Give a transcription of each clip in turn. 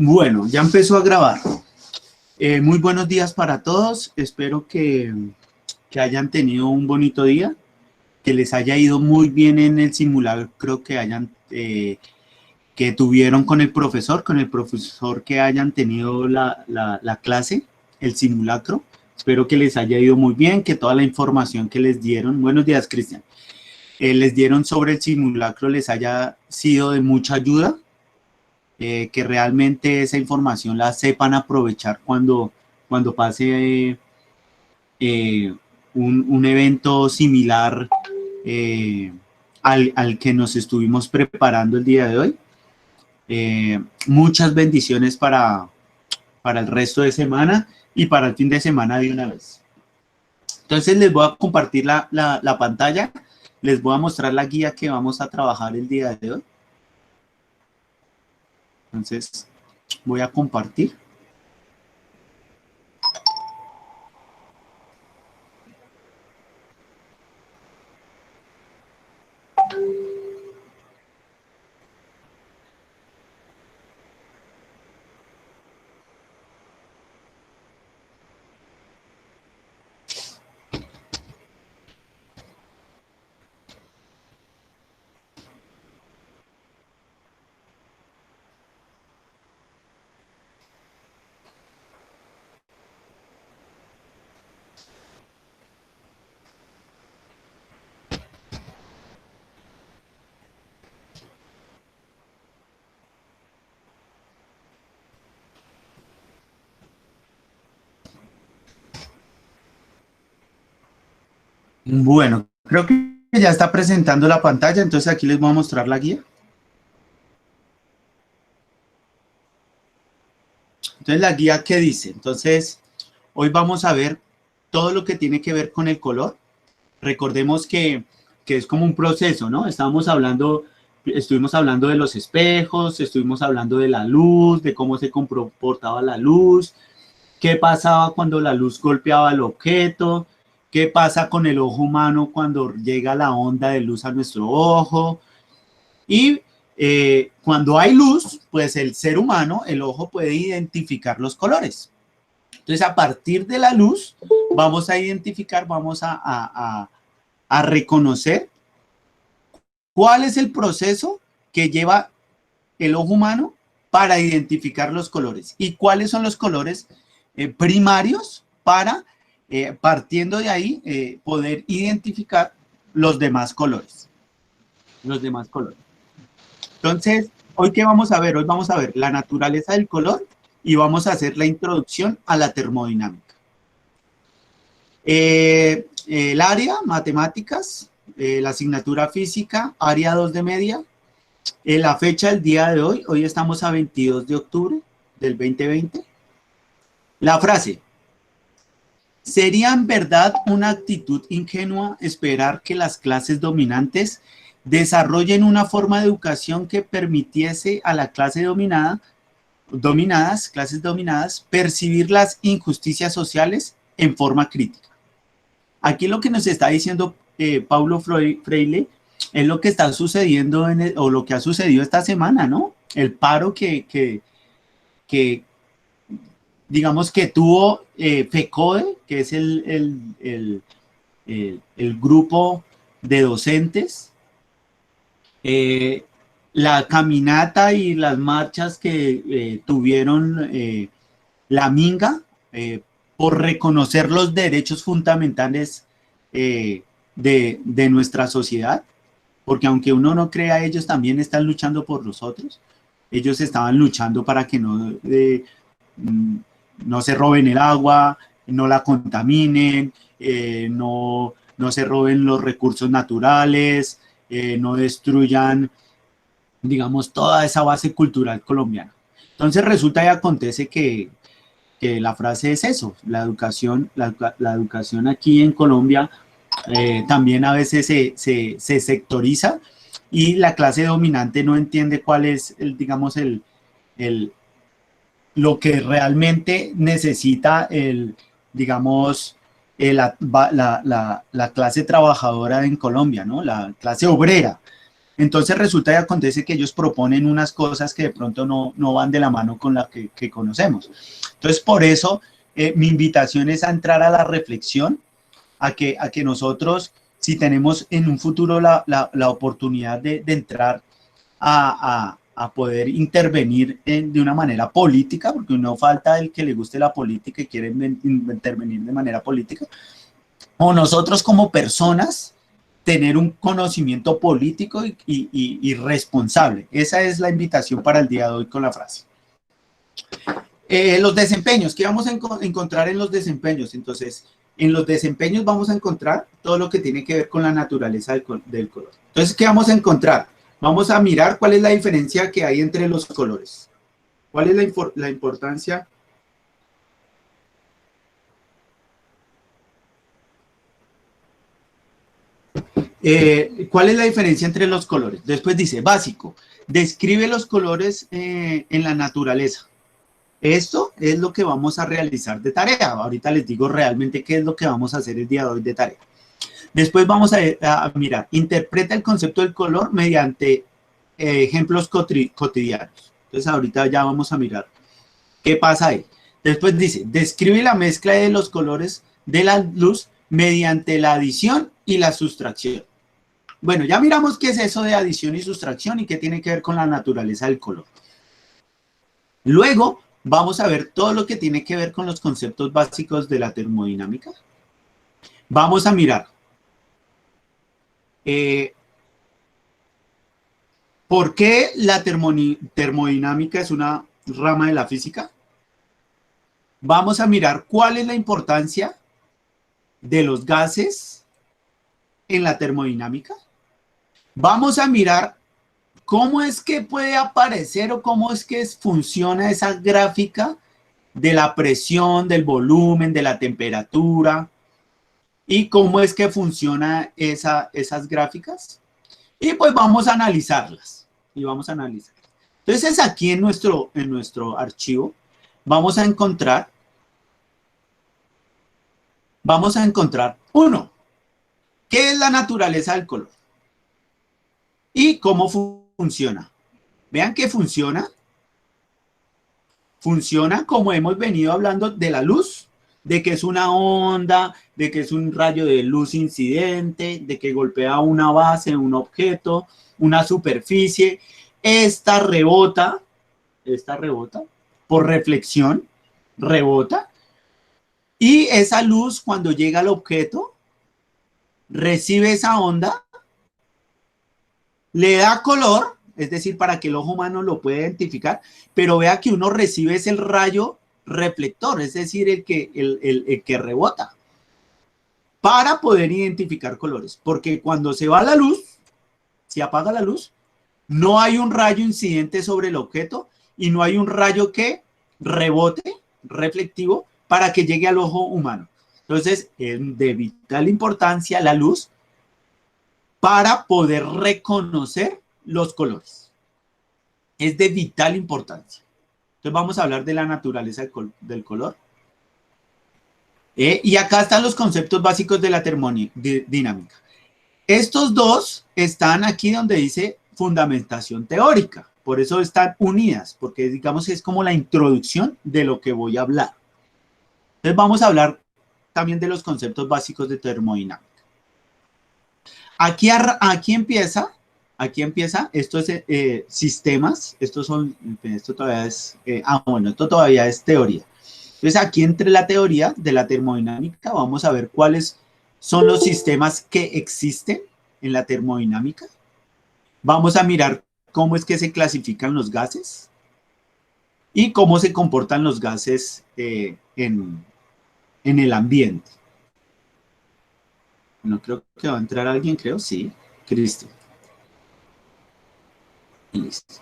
Bueno, ya empezó a grabar. Muy buenos días para todos. Espero que hayan tenido un bonito día, que les haya ido muy bien en el simulacro que tuvieron con el profesor que hayan tenido la clase, el simulacro. Espero que les haya ido muy bien, que toda la información que les dieron, buenos días, Cristian, les dieron sobre el simulacro les haya sido de mucha ayuda. Que realmente esa información la sepan aprovechar cuando pase un evento similar al que nos estuvimos preparando el día de hoy. Muchas bendiciones para el resto de semana y para el fin de semana de una vez. Entonces les voy a compartir la pantalla, les voy a mostrar la guía que vamos a trabajar el día de hoy. Entonces voy a compartir. Bueno, creo que ya está presentando la pantalla, entonces aquí les voy a mostrar la guía. Entonces, la guía, ¿qué dice? Entonces, hoy vamos a ver todo lo que tiene que ver con el color. Recordemos que es como un proceso, ¿no? Estuvimos hablando de los espejos, estuvimos hablando de la luz, de cómo se comportaba la luz, qué pasaba cuando la luz golpeaba el objeto, qué pasa con el ojo humano cuando llega la onda de luz a nuestro ojo. Y cuando hay luz, pues el ser humano, el ojo puede identificar los colores. Entonces, a partir de la luz, vamos a identificar, vamos a reconocer cuál es el proceso que lleva el ojo humano para identificar los colores y cuáles son los colores primarios para, partiendo de ahí, poder identificar los demás colores. Entonces, ¿hoy qué vamos a ver? Hoy vamos a ver la naturaleza del color y vamos a hacer la introducción a la termodinámica. El área, matemáticas, la asignatura física, área 2 de media. La fecha del día de hoy estamos a 22 de octubre del 2020. La frase: ¿sería en verdad una actitud ingenua esperar que las clases dominantes desarrollen una forma de educación que permitiese a la clase clases dominadas, percibir las injusticias sociales en forma crítica? Aquí lo que nos está diciendo Paulo Freire es lo que está sucediendo o lo que ha sucedido esta semana, ¿no? El paro que digamos que tuvo FECODE, que es el grupo de docentes, la caminata y las marchas que tuvieron la Minga por reconocer los derechos fundamentales de nuestra sociedad, porque aunque uno no crea, ellos también están luchando por nosotros. Ellos estaban luchando para que no se roben el agua, no la contaminen, no se roben los recursos naturales, no destruyan, digamos, toda esa base cultural colombiana. Entonces resulta y acontece que la frase es eso, la educación aquí en Colombia también a veces se sectoriza y la clase dominante no entiende cuál es, lo que realmente necesita la clase trabajadora en Colombia, ¿no? La clase obrera. Entonces resulta y acontece que ellos proponen unas cosas que de pronto no van de la mano con la que conocemos. Entonces, por eso mi invitación es a entrar a la reflexión, a que nosotros, si tenemos en un futuro la oportunidad de entrar a poder intervenir de una manera política, porque no falta el que le guste la política y quiere intervenir de manera política, o nosotros como personas tener un conocimiento político y responsable. Esa es la invitación para el día de hoy con la frase. Los desempeños, ¿qué vamos a encontrar en los desempeños? Entonces, en los desempeños vamos a encontrar todo lo que tiene que ver con la naturaleza del color. Entonces, ¿qué vamos a encontrar? Vamos a mirar cuál es la diferencia que hay entre los colores. ¿Cuál es la importancia? ¿Cuál es la diferencia entre los colores? Después dice, básico, describe los colores en la naturaleza. Esto es lo que vamos a realizar de tarea. Ahorita les digo realmente qué es lo que vamos a hacer el día de hoy de tarea. Después vamos a mirar, interpreta el concepto del color mediante ejemplos cotidianos. Entonces ahorita ya vamos a mirar qué pasa ahí. Después dice, describe la mezcla de los colores de la luz mediante la adición y la sustracción. Bueno, ya miramos qué es eso de adición y sustracción y qué tiene que ver con la naturaleza del color. Luego vamos a ver todo lo que tiene que ver con los conceptos básicos de la termodinámica. Vamos a mirar ¿por qué la termodinámica es una rama de la física? Vamos a mirar cuál es la importancia de los gases en la termodinámica. Vamos a mirar cómo es que puede aparecer o cómo es que funciona esa gráfica de la presión, del volumen, de la temperatura y cómo es que funciona esas gráficas. Y pues vamos a analizarlas. Entonces aquí en nuestro archivo vamos a encontrar uno, ¿qué es la naturaleza del color? Y cómo funciona. Vean que funciona como hemos venido hablando de la luz, de que es una onda, de que es un rayo de luz incidente, de que golpea una base, un objeto, una superficie. Esta rebota por reflexión, rebota. Y esa luz cuando llega al objeto, recibe esa onda, le da color, es decir, para que el ojo humano lo pueda identificar, pero vea que uno recibe es el rayo reflector, es decir, el que rebota, para poder identificar colores, porque cuando se va la luz, se apaga la luz, no hay un rayo incidente sobre el objeto y no hay un rayo que rebote, reflectivo, para que llegue al ojo humano. Entonces, es de vital importancia la luz para poder reconocer los colores. Es de vital importancia. Entonces vamos a hablar de la naturaleza del color. Y acá están los conceptos básicos de la termodinámica. Estos dos están aquí donde dice fundamentación teórica. Por eso están unidas, porque digamos es como la introducción de lo que voy a hablar. Entonces vamos a hablar también de los conceptos básicos de termodinámica. Aquí empieza, esto es sistemas, esto todavía es, esto todavía es teoría. Entonces aquí entre la teoría de la termodinámica vamos a ver cuáles son los sistemas que existen en la termodinámica. Vamos a mirar cómo es que se clasifican los gases y cómo se comportan los gases en el ambiente. No creo que va a entrar alguien, creo, sí. Cristo. Listo.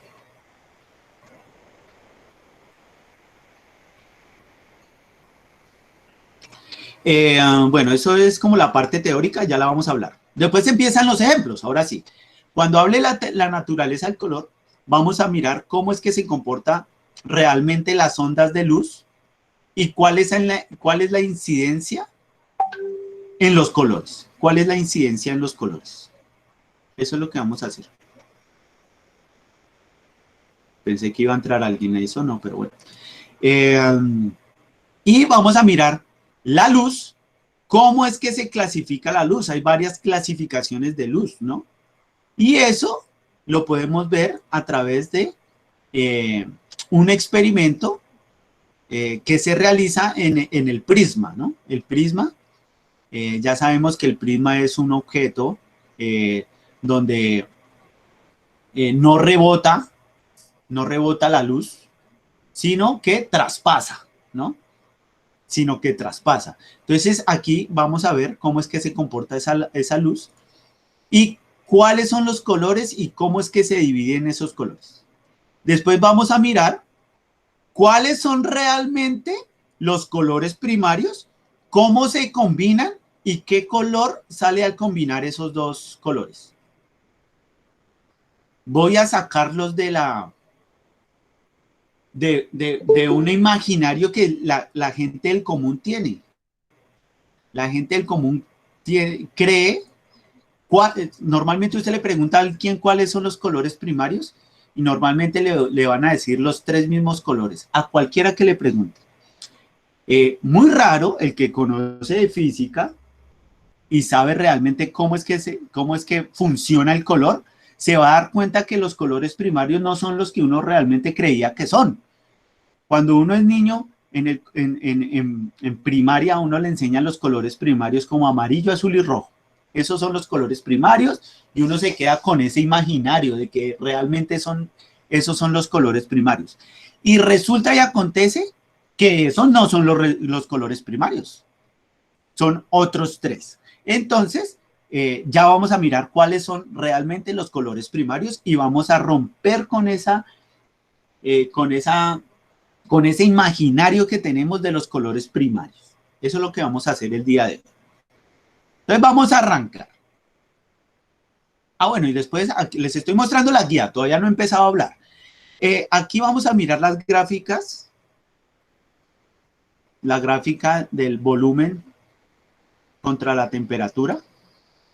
Bueno, eso es como la parte teórica, ya la vamos a hablar. Después empiezan los ejemplos, ahora sí. Cuando hable la naturaleza del color, vamos a mirar cómo es que se comporta realmente las ondas de luz y cuál es la incidencia en los colores. ¿Cuál es la incidencia en los colores? Eso es lo que vamos a hacer. Pensé que iba a entrar alguien a eso, no, pero bueno. Y vamos a mirar la luz. ¿Cómo es que se clasifica la luz? Hay varias clasificaciones de luz, ¿no? Y eso lo podemos ver a través de un experimento que se realiza en el prisma, ¿no? El prisma, ya sabemos que el prisma es un objeto donde no rebota la luz, sino que traspasa, ¿no? Sino que traspasa. Entonces aquí vamos a ver cómo es que se comporta esa luz y cuáles son los colores y cómo es que se dividen esos colores. Después vamos a mirar cuáles son realmente los colores primarios, cómo se combinan y qué color sale al combinar esos dos colores. Voy a sacarlos de un imaginario que la gente del común tiene. La gente del común cree, normalmente usted le pregunta a alguien cuáles son los colores primarios y normalmente le van a decir los tres mismos colores, a cualquiera que le pregunte. Muy raro el que conoce de física y sabe realmente cómo es que funciona el color, se va a dar cuenta que los colores primarios no son los que uno realmente creía que son. Cuando uno es niño, en primaria a uno le enseñan los colores primarios como amarillo, azul y rojo. Esos son los colores primarios y uno se queda con ese imaginario de que realmente esos son los colores primarios. Y resulta y acontece que esos no son los colores primarios, son otros tres. Entonces, ya vamos a mirar cuáles son realmente los colores primarios y vamos a romper con ese imaginario que tenemos de los colores primarios. Eso es lo que vamos a hacer el día de hoy. Entonces vamos a arrancar. Bueno, y después aquí les estoy mostrando la guía, todavía no he empezado a hablar. Aquí vamos a mirar las gráficas. La gráfica del volumen contra la temperatura.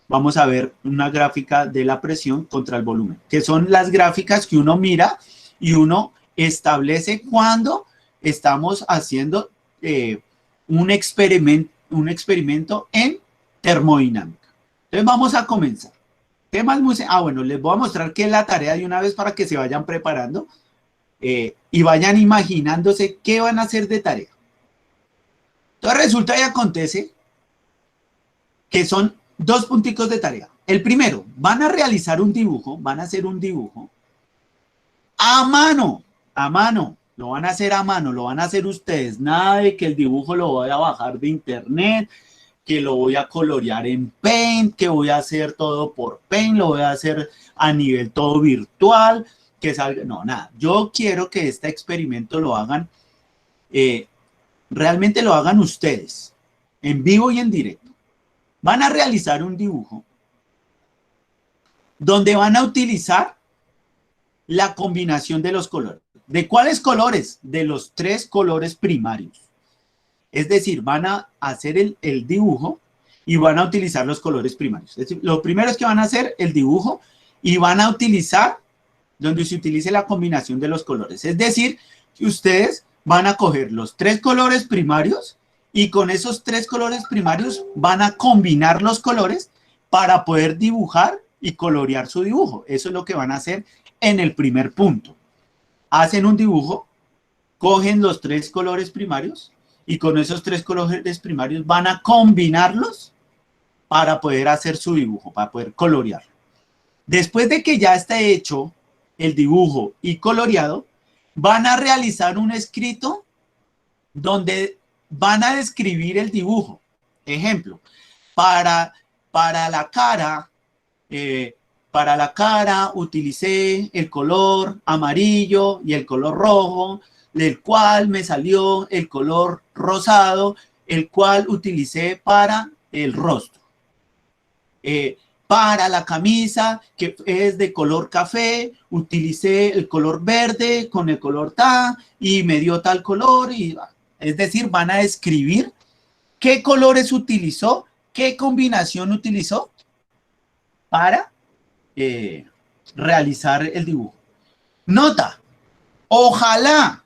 Vamos a ver una gráfica de la presión contra el volumen, que son las gráficas que uno mira y uno establece cuando estamos haciendo un experimento en termodinámica. Entonces vamos a comenzar. Bueno, les voy a mostrar qué es la tarea de una vez para que se vayan preparando y vayan imaginándose qué van a hacer de tarea. Entonces resulta y acontece que son dos punticos de tarea. El primero, van a realizar un dibujo, van a hacer un dibujo a mano, lo van a hacer a mano, lo van a hacer ustedes, nada de que el dibujo lo voy a bajar de internet, que lo voy a colorear en Paint, que voy a hacer todo por Paint, lo voy a hacer a nivel todo virtual, que salga, no, nada. Yo quiero que este experimento lo hagan, realmente lo hagan ustedes, en vivo y en directo. Van a realizar un dibujo donde van a utilizar la combinación de los colores. ¿De cuáles colores? De los tres colores primarios. Es decir, van a hacer el dibujo y van a utilizar los colores primarios. Es decir, lo primero es que van a hacer el dibujo y van a utilizar donde se utilice la combinación de los colores. Es decir, que ustedes van a coger los tres colores primarios y con esos tres colores primarios van a combinar los colores para poder dibujar y colorear su dibujo. Eso es lo que van a hacer en el primer punto. Hacen un dibujo, cogen los tres colores primarios y con esos tres colores primarios van a combinarlos para poder hacer su dibujo, para poder colorearlo. Después de que ya está hecho el dibujo y coloreado, van a realizar un escrito donde van a describir el dibujo. Ejemplo, para la cara utilicé el color amarillo y el color rojo, del cual me salió el color rosado, el cual utilicé para el rostro. Para la camisa, que es de color café, utilicé el color verde con el color tal y me dio tal color. Es decir, van a describir qué colores utilizó, qué combinación utilizó para realizar el dibujo. Nota, Ojalá,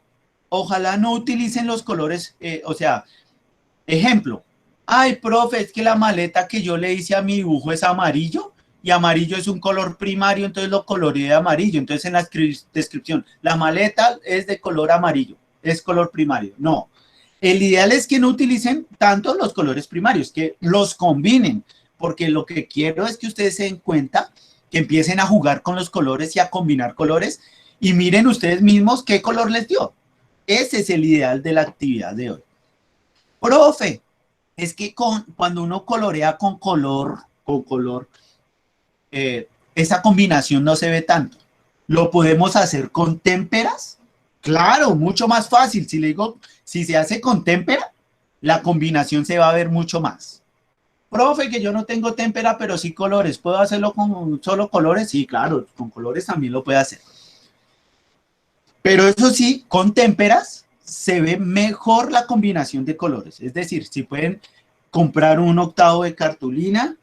ojalá no utilicen los colores, o sea, ejemplo, ay, profe, es que la maleta que yo le hice a mi dibujo es amarillo y amarillo es un color primario, entonces lo coloreé de amarillo. Entonces en la descripción, la maleta es de color amarillo, es color primario. No, el ideal es que no utilicen tanto los colores primarios, que los combinen, porque lo que quiero es que ustedes se den cuenta, que empiecen a jugar con los colores y a combinar colores y miren ustedes mismos qué color les dio. Ese es el ideal de la actividad de hoy. Profe, es que cuando uno colorea con color, esa combinación no se ve tanto. ¿Lo podemos hacer con témperas? Claro, mucho más fácil. Si le digo, si se hace con témpera, la combinación se va a ver mucho más. Profe, que yo no tengo témpera, pero sí colores. ¿Puedo hacerlo con solo colores? Sí, claro, con colores también lo puede hacer. Pero eso sí, con témperas se ve mejor la combinación de colores. Es decir, si pueden comprar un octavo de cartulina,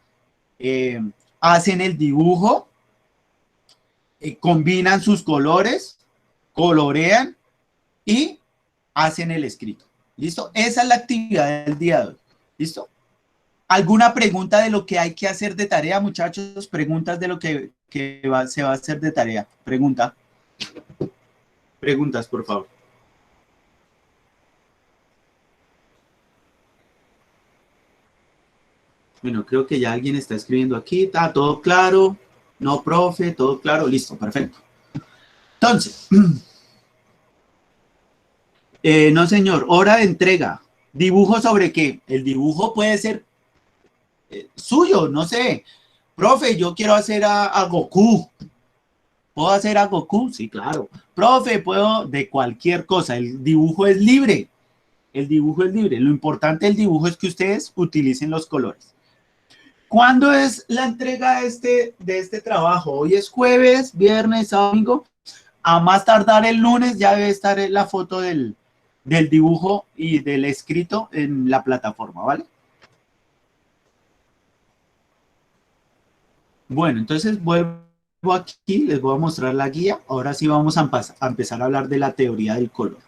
hacen el dibujo, combinan sus colores, colorean y hacen el escrito. ¿Listo? Esa es la actividad del día de hoy. ¿Listo? ¿Alguna pregunta de lo que hay que hacer de tarea, muchachos? Preguntas de lo que se va a hacer de tarea. Pregunta. Preguntas, por favor. Bueno, creo que ya alguien está escribiendo aquí. Está todo claro. No, profe, todo claro. Listo, perfecto. Entonces, no, señor. Hora de entrega. ¿Dibujo sobre qué? El dibujo puede ser suyo, no sé. Profe, yo quiero hacer a Goku. ¿Puedo hacer a Goku? Sí, claro. Profe, puedo de cualquier cosa. El dibujo es libre. El dibujo es libre. Lo importante del dibujo es que ustedes utilicen los colores. ¿Cuándo es la entrega de este trabajo? Hoy es jueves, viernes, domingo. A más tardar el lunes ya debe estar la foto del dibujo y del escrito en la plataforma, ¿vale? Bueno, entonces vuelvo aquí, les voy a mostrar la guía. Ahora sí vamos a empezar a hablar de la teoría del color.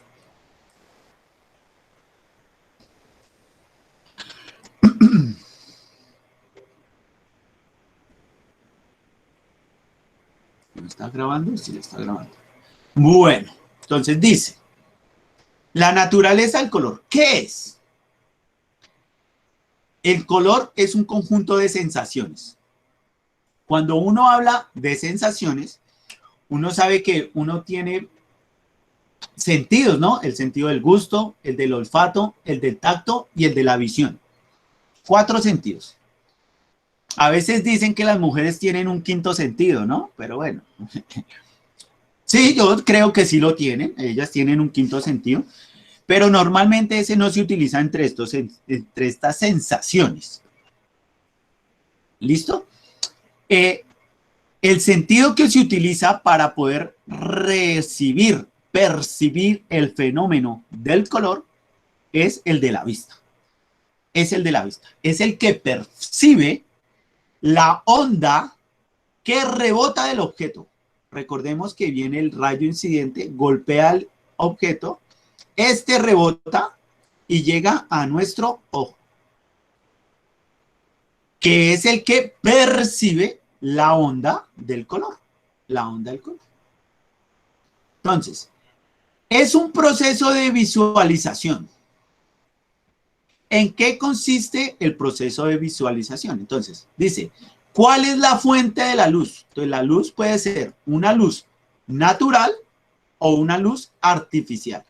¿No está grabando? Sí, está grabando. Bueno, entonces dice, la naturaleza del color. ¿Qué es? El color es un conjunto de sensaciones. Cuando uno habla de sensaciones, uno sabe que uno tiene sentidos, ¿no? El sentido del gusto, el del olfato, el del tacto y el de la visión. 4 sentidos. A veces dicen que las mujeres tienen un quinto sentido, ¿no? Pero bueno. Sí, yo creo que sí lo tienen. Ellas tienen un quinto sentido. Pero normalmente ese no se utiliza entre estas sensaciones. ¿Listo? El sentido que se utiliza para poder percibir el fenómeno del color es el de la vista. Es el de la vista. Es el que percibe la onda que rebota del objeto. Recordemos que viene el rayo incidente, golpea el objeto, este rebota y llega a nuestro ojo, que es el que percibe la onda del color. La onda del color. Entonces, es un proceso de visualización. ¿En qué consiste el proceso de visualización? Entonces, dice, ¿cuál es la fuente de la luz? Entonces, la luz puede ser una luz natural o una luz artificial.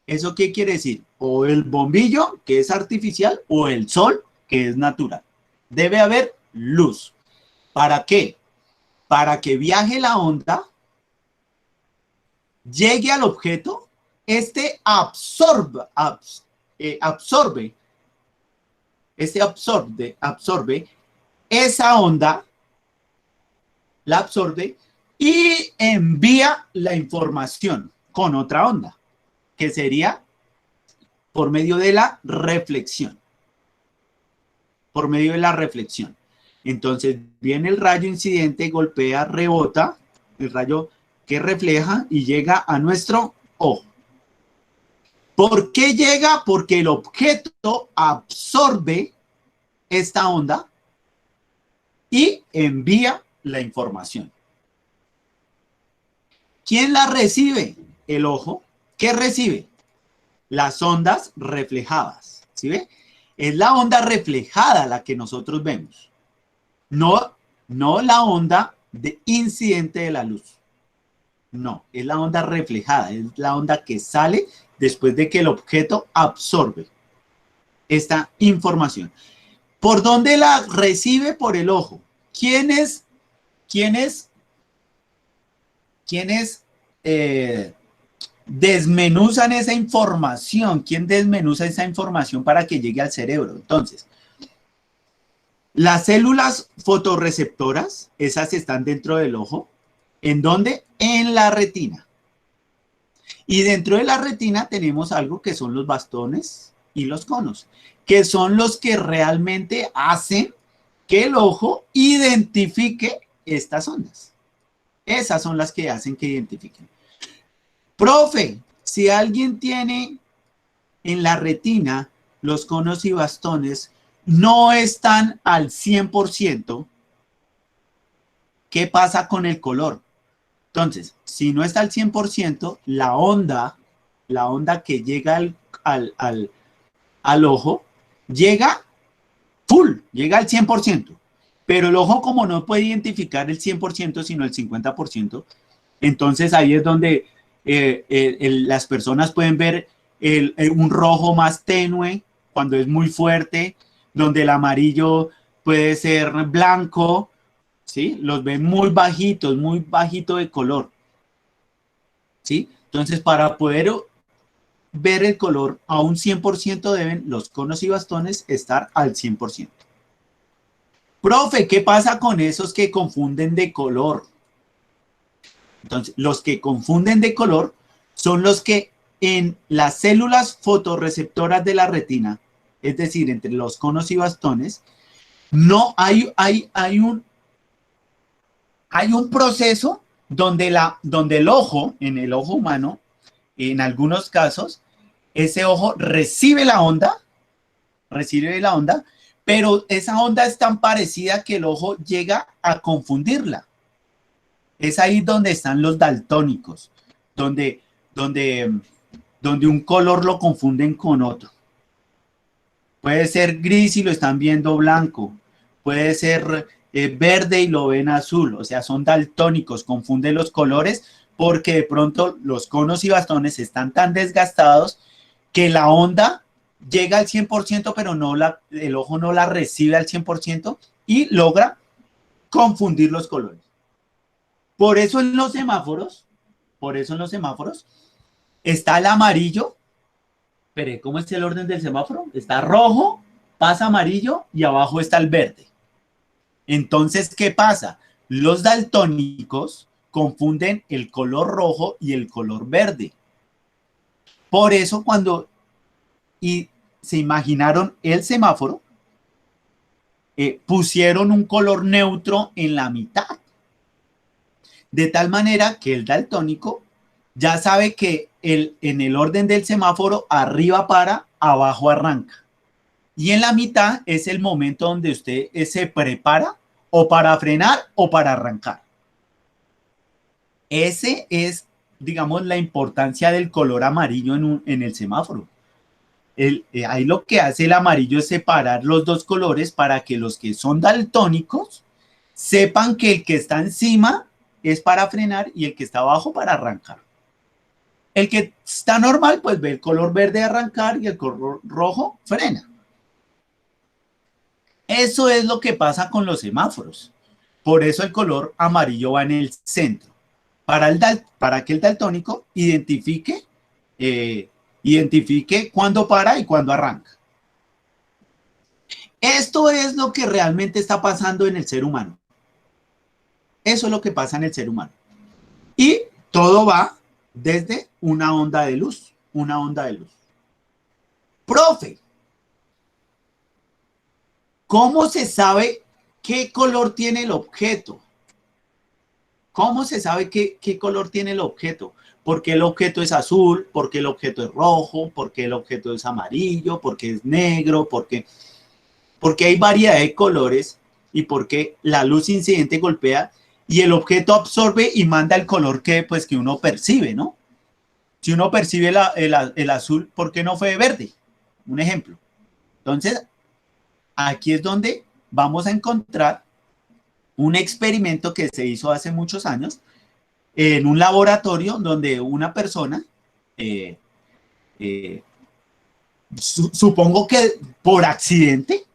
¿Eso qué quiere decir? O el bombillo, que es artificial, o el sol, que es natural. Debe haber luz. ¿Para qué? Para que viaje la onda, llegue al objeto, este absorbe esa onda, la absorbe y envía la información con otra onda, que sería por medio de la reflexión. Por medio de la reflexión. Entonces viene el rayo incidente, golpea, rebota, el rayo que refleja y llega a nuestro ojo. ¿Por qué llega? Porque el objeto absorbe esta onda y envía la información. ¿Quién la recibe? El ojo. ¿Qué recibe? Las ondas reflejadas. ¿Sí ve? Es la onda reflejada la que nosotros vemos. No la onda de incidente de la luz. No, es la onda reflejada, es la onda que sale después de que el objeto absorbe esta información. ¿Por dónde la recibe? Por el ojo. ¿Quiénes desmenuzan esa información? ¿Quién desmenuza esa información para que llegue al cerebro? Entonces, las células fotorreceptoras, esas están dentro del ojo. ¿En dónde? En la retina. Y dentro de la retina tenemos algo que son los bastones y los conos, que son los que realmente hacen que el ojo identifique estas ondas. Esas son las que hacen que identifiquen. Profe, si alguien tiene en la retina los conos y bastones, no están al 100%, ¿qué pasa con el color? Entonces, si no está al 100%, la onda que llega al ojo, llega full, llega al 100%. Pero el ojo, como no puede identificar el 100%, sino el 50%, entonces ahí es donde las personas pueden ver un rojo más tenue cuando es muy fuerte, donde el amarillo puede ser blanco, ¿sí? Los ven muy bajitos, muy bajito de color, ¿sí? Entonces, para poder ver el color a un 100% deben los conos y bastones estar al 100%. Profe, ¿qué pasa con esos que confunden de color? Entonces, los que confunden de color son los que en las células fotorreceptoras de la retina, es decir, entre los conos y bastones, no hay un proceso donde el ojo, en el ojo humano, en algunos casos, ese ojo recibe la onda, pero esa onda es tan parecida que el ojo llega a confundirla. Es ahí donde están los daltónicos, donde, donde, donde un color lo confunden con otro. Puede ser gris y lo están viendo blanco, puede ser verde y lo ven azul, o sea, son daltónicos, confunden los colores porque de pronto los conos y bastones están tan desgastados que la onda llega al 100%, pero el ojo no la recibe al 100% y logra confundir los colores. Por eso en los semáforos, está el amarillo. Espere, ¿cómo es el orden del semáforo? Está rojo, pasa amarillo y abajo está el verde. Entonces, ¿qué pasa? Los daltónicos confunden el color rojo y el color verde. Por eso se imaginaron el semáforo, pusieron un color neutro en la mitad. De tal manera que el daltónico ya sabe que en el orden del semáforo, arriba para, abajo arranca. Y en la mitad es el momento donde usted se prepara o para frenar o para arrancar. Ese es, digamos, la importancia del color amarillo en el semáforo. Ahí lo que hace el amarillo es separar los dos colores para que los que son daltónicos sepan que el que está encima es para frenar y el que está abajo para arrancar. El que está normal, pues ve el color verde arrancar y el color rojo frena. Eso es lo que pasa con los semáforos. Por eso el color amarillo va en el centro. Para que el daltónico identifique cuándo para y cuándo arranca. Esto es lo que realmente está pasando en el ser humano. Eso es lo que pasa en el ser humano. Y todo va desde una onda de luz. Una onda de luz. Profe, ¿cómo se sabe qué color tiene el objeto? ¿Cómo se sabe qué color tiene el objeto? ¿Por qué el objeto es azul? ¿Por qué el objeto es rojo? ¿Por qué el objeto es amarillo? ¿Por qué es negro? Porque hay variedad de colores y porque la luz incidente golpea y el objeto absorbe y manda el color pues, que uno percibe, ¿no? Si uno percibe el azul, ¿por qué no fue verde? Un ejemplo. Entonces, aquí es donde vamos a encontrar un experimento que se hizo hace muchos años en un laboratorio donde una persona, eh, eh, supongo que por accidente,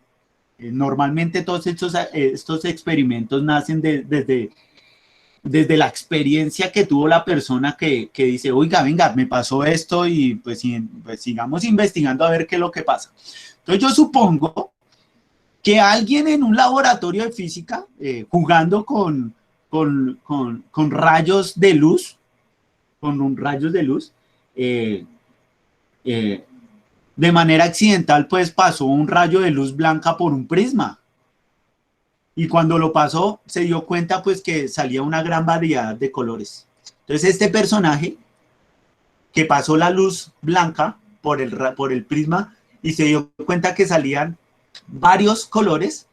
normalmente todos estos experimentos nacen desde la experiencia que tuvo la persona que dice, oiga, venga, me pasó esto y pues sigamos investigando a ver qué es lo que pasa. Entonces yo supongo que alguien en un laboratorio de física, jugando con rayos de luz, rayos de luz, eh, eh, de manera accidental, pues pasó un rayo de luz blanca por un prisma. Y cuando lo pasó, se dio cuenta pues que salía una gran variedad de colores. Entonces este personaje que pasó la luz blanca por el prisma y se dio cuenta que salían varios colores,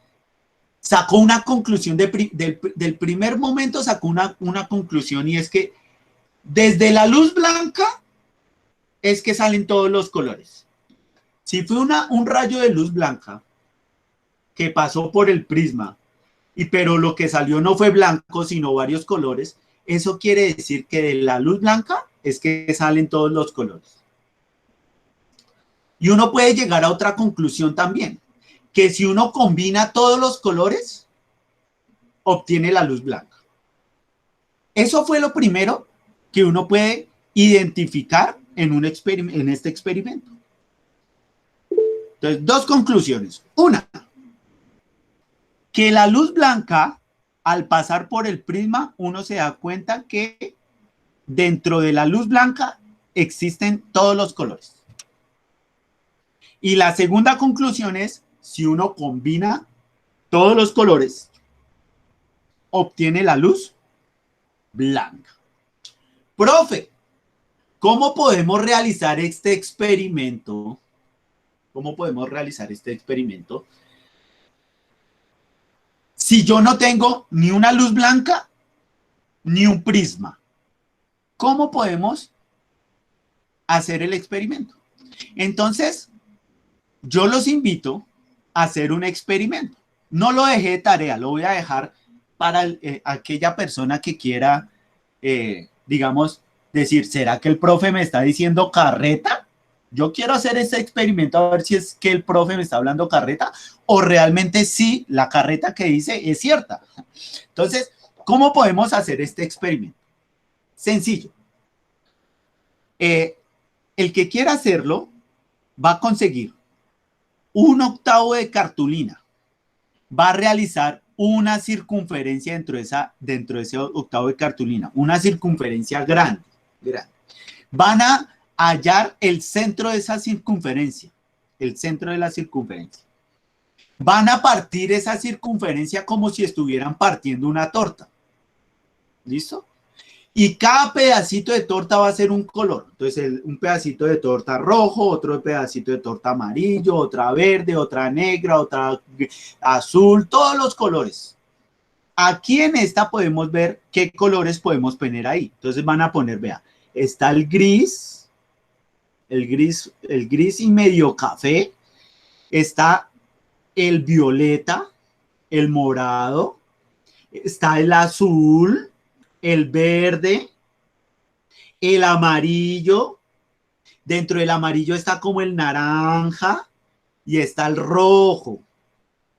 sacó una conclusión del primer momento, sacó una conclusión y es que desde la luz blanca es que salen todos los colores. Si fue un rayo de luz blanca que pasó por el prisma, pero lo que salió no fue blanco, sino varios colores, eso quiere decir que de la luz blanca es que salen todos los colores. Y uno puede llegar a otra conclusión también, que si uno combina todos los colores, obtiene la luz blanca. Eso fue lo primero que uno puede identificar en este experimento. Entonces, dos conclusiones. Una, que la luz blanca, al pasar por el prisma, uno se da cuenta que dentro de la luz blanca existen todos los colores. Y la segunda conclusión es, si uno combina todos los colores, obtiene la luz blanca. Profe, ¿cómo podemos realizar este experimento? ¿Cómo podemos realizar este experimento si yo no tengo ni una luz blanca ni un prisma? ¿Cómo podemos hacer el experimento? Entonces, yo los invito a hacer un experimento. No lo dejé de tarea, lo voy a dejar para aquella persona que quiera, digamos, decir, ¿será que el profe me está diciendo carreta? Yo quiero hacer ese experimento a ver si es que el profe me está hablando carreta o realmente sí, la carreta que dice es cierta. Entonces, ¿cómo podemos hacer este experimento? Sencillo. El que quiera hacerlo va a conseguir 1/8 de cartulina. Va a realizar una circunferencia dentro de ese 1/8 de cartulina, una circunferencia grande. Van a hallar el centro de esa circunferencia, el centro de la circunferencia. Van a partir esa circunferencia como si estuvieran partiendo una torta. ¿Listo? Y cada pedacito de torta va a ser un color. Entonces, un pedacito de torta rojo, otro pedacito de torta amarillo, otra verde, otra negra, otra azul, todos los colores. Aquí en esta podemos ver qué colores podemos poner ahí. Entonces van a poner, vea, está el gris y medio café, está el violeta, el morado, está el azul, el verde, el amarillo, dentro del amarillo está como el naranja y está el rojo.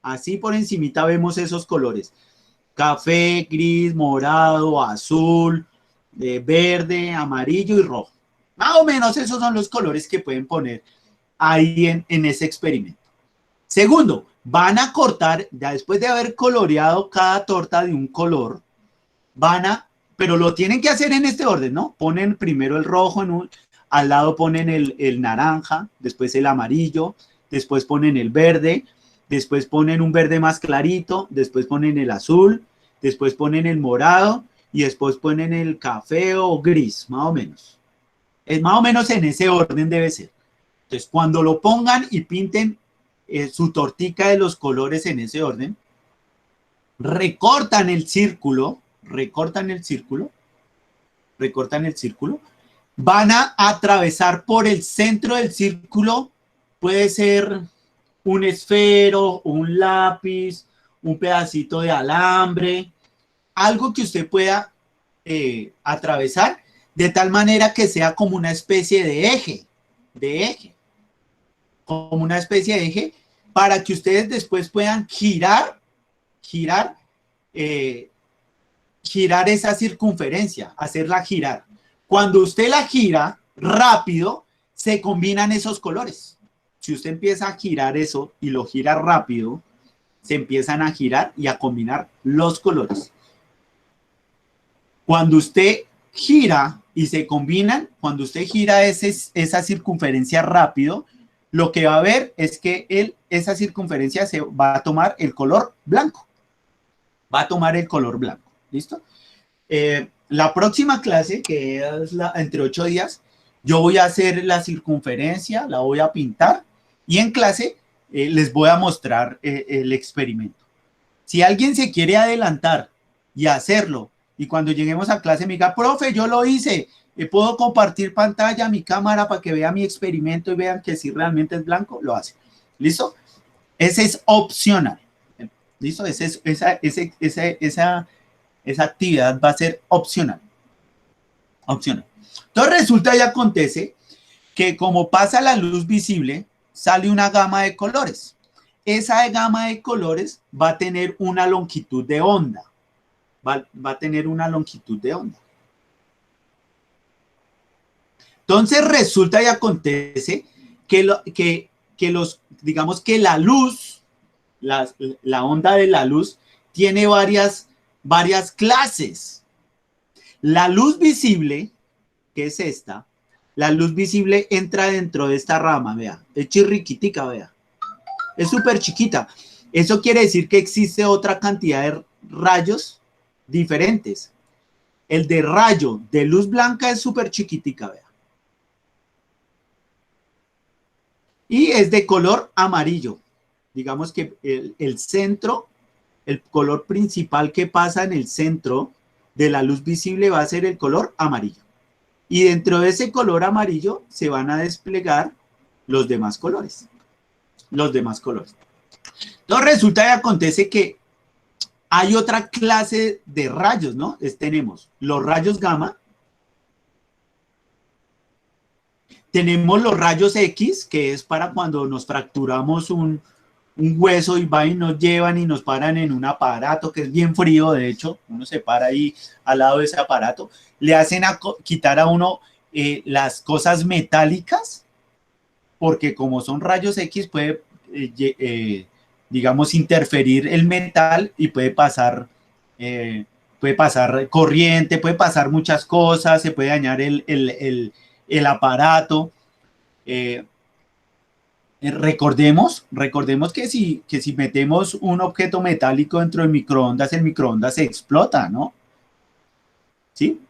Así por encimita vemos esos colores. Café, gris, morado, azul, verde, amarillo y rojo. Más o menos esos son los colores que pueden poner ahí en ese experimento. Segundo, van a cortar, ya después de haber coloreado cada torta de un color, pero lo tienen que hacer en este orden, ¿no? Ponen primero el rojo, al lado ponen el naranja, después el amarillo, después ponen el verde, después ponen un verde más clarito, después ponen el azul, después ponen el morado y después ponen el café o gris, más o menos. Es más o menos en ese orden debe ser. Entonces, cuando lo pongan y pinten su tortica de los colores en ese orden, recortan el círculo, van a atravesar por el centro del círculo, puede ser un esfero, un lápiz, un pedacito de alambre, algo que usted pueda atravesar de tal manera que sea como una especie de eje, como una especie de eje, para que ustedes después puedan girar esa circunferencia, hacerla girar. Cuando usted la gira rápido, se combinan esos colores. Si usted empieza a girar eso y lo gira rápido, se empiezan a girar y a combinar los colores. Cuando usted gira y se combinan, cuando usted gira esa circunferencia rápido, lo que va a ver es que esa circunferencia se va a tomar el color blanco. Va a tomar el color blanco. ¿Listo? La próxima clase, que es entre 8 días, yo voy a hacer la circunferencia, la voy a pintar y en clase les voy a mostrar el experimento. Si alguien se quiere adelantar y hacerlo, y cuando lleguemos a clase me diga, profe, yo lo hice, puedo compartir pantalla, mi cámara para que vean mi experimento y vean que si realmente es blanco, lo hace. ¿Listo? Ese es opcional. ¿Listo? Esa actividad va a ser opcional. Opcional. Entonces resulta y acontece que como pasa la luz visible, sale una gama de colores. Esa gama de colores va a tener una longitud de onda. Va a tener una longitud de onda. Entonces resulta y acontece que digamos que la luz, la onda de la luz, tiene varias clases. La luz visible, que es esta, la luz visible entra dentro de esta rama, vea, es chirriquitica, vea, es súper chiquita. Eso quiere decir que existe otra cantidad de rayos diferentes. El de rayo de luz blanca es súper chiquitica, vea. Y es de color amarillo. Digamos que el centro, el color principal que pasa en el centro de la luz visible va a ser el color amarillo. Y dentro de ese color amarillo se van a desplegar los demás colores. Entonces resulta y acontece que hay otra clase de rayos, ¿no? Tenemos los rayos gamma, tenemos los rayos X, que es para cuando nos fracturamos un hueso y va y nos llevan y nos paran en un aparato que es bien frío, de hecho, uno se para ahí al lado de ese aparato, le hacen quitar a uno las cosas metálicas, porque como son rayos X puede, digamos, interferir el metal y puede pasar corriente, puede pasar muchas cosas, se puede dañar el aparato. Recordemos que si metemos un objeto metálico dentro del microondas, el microondas se explota, ¿no? ¿Sí?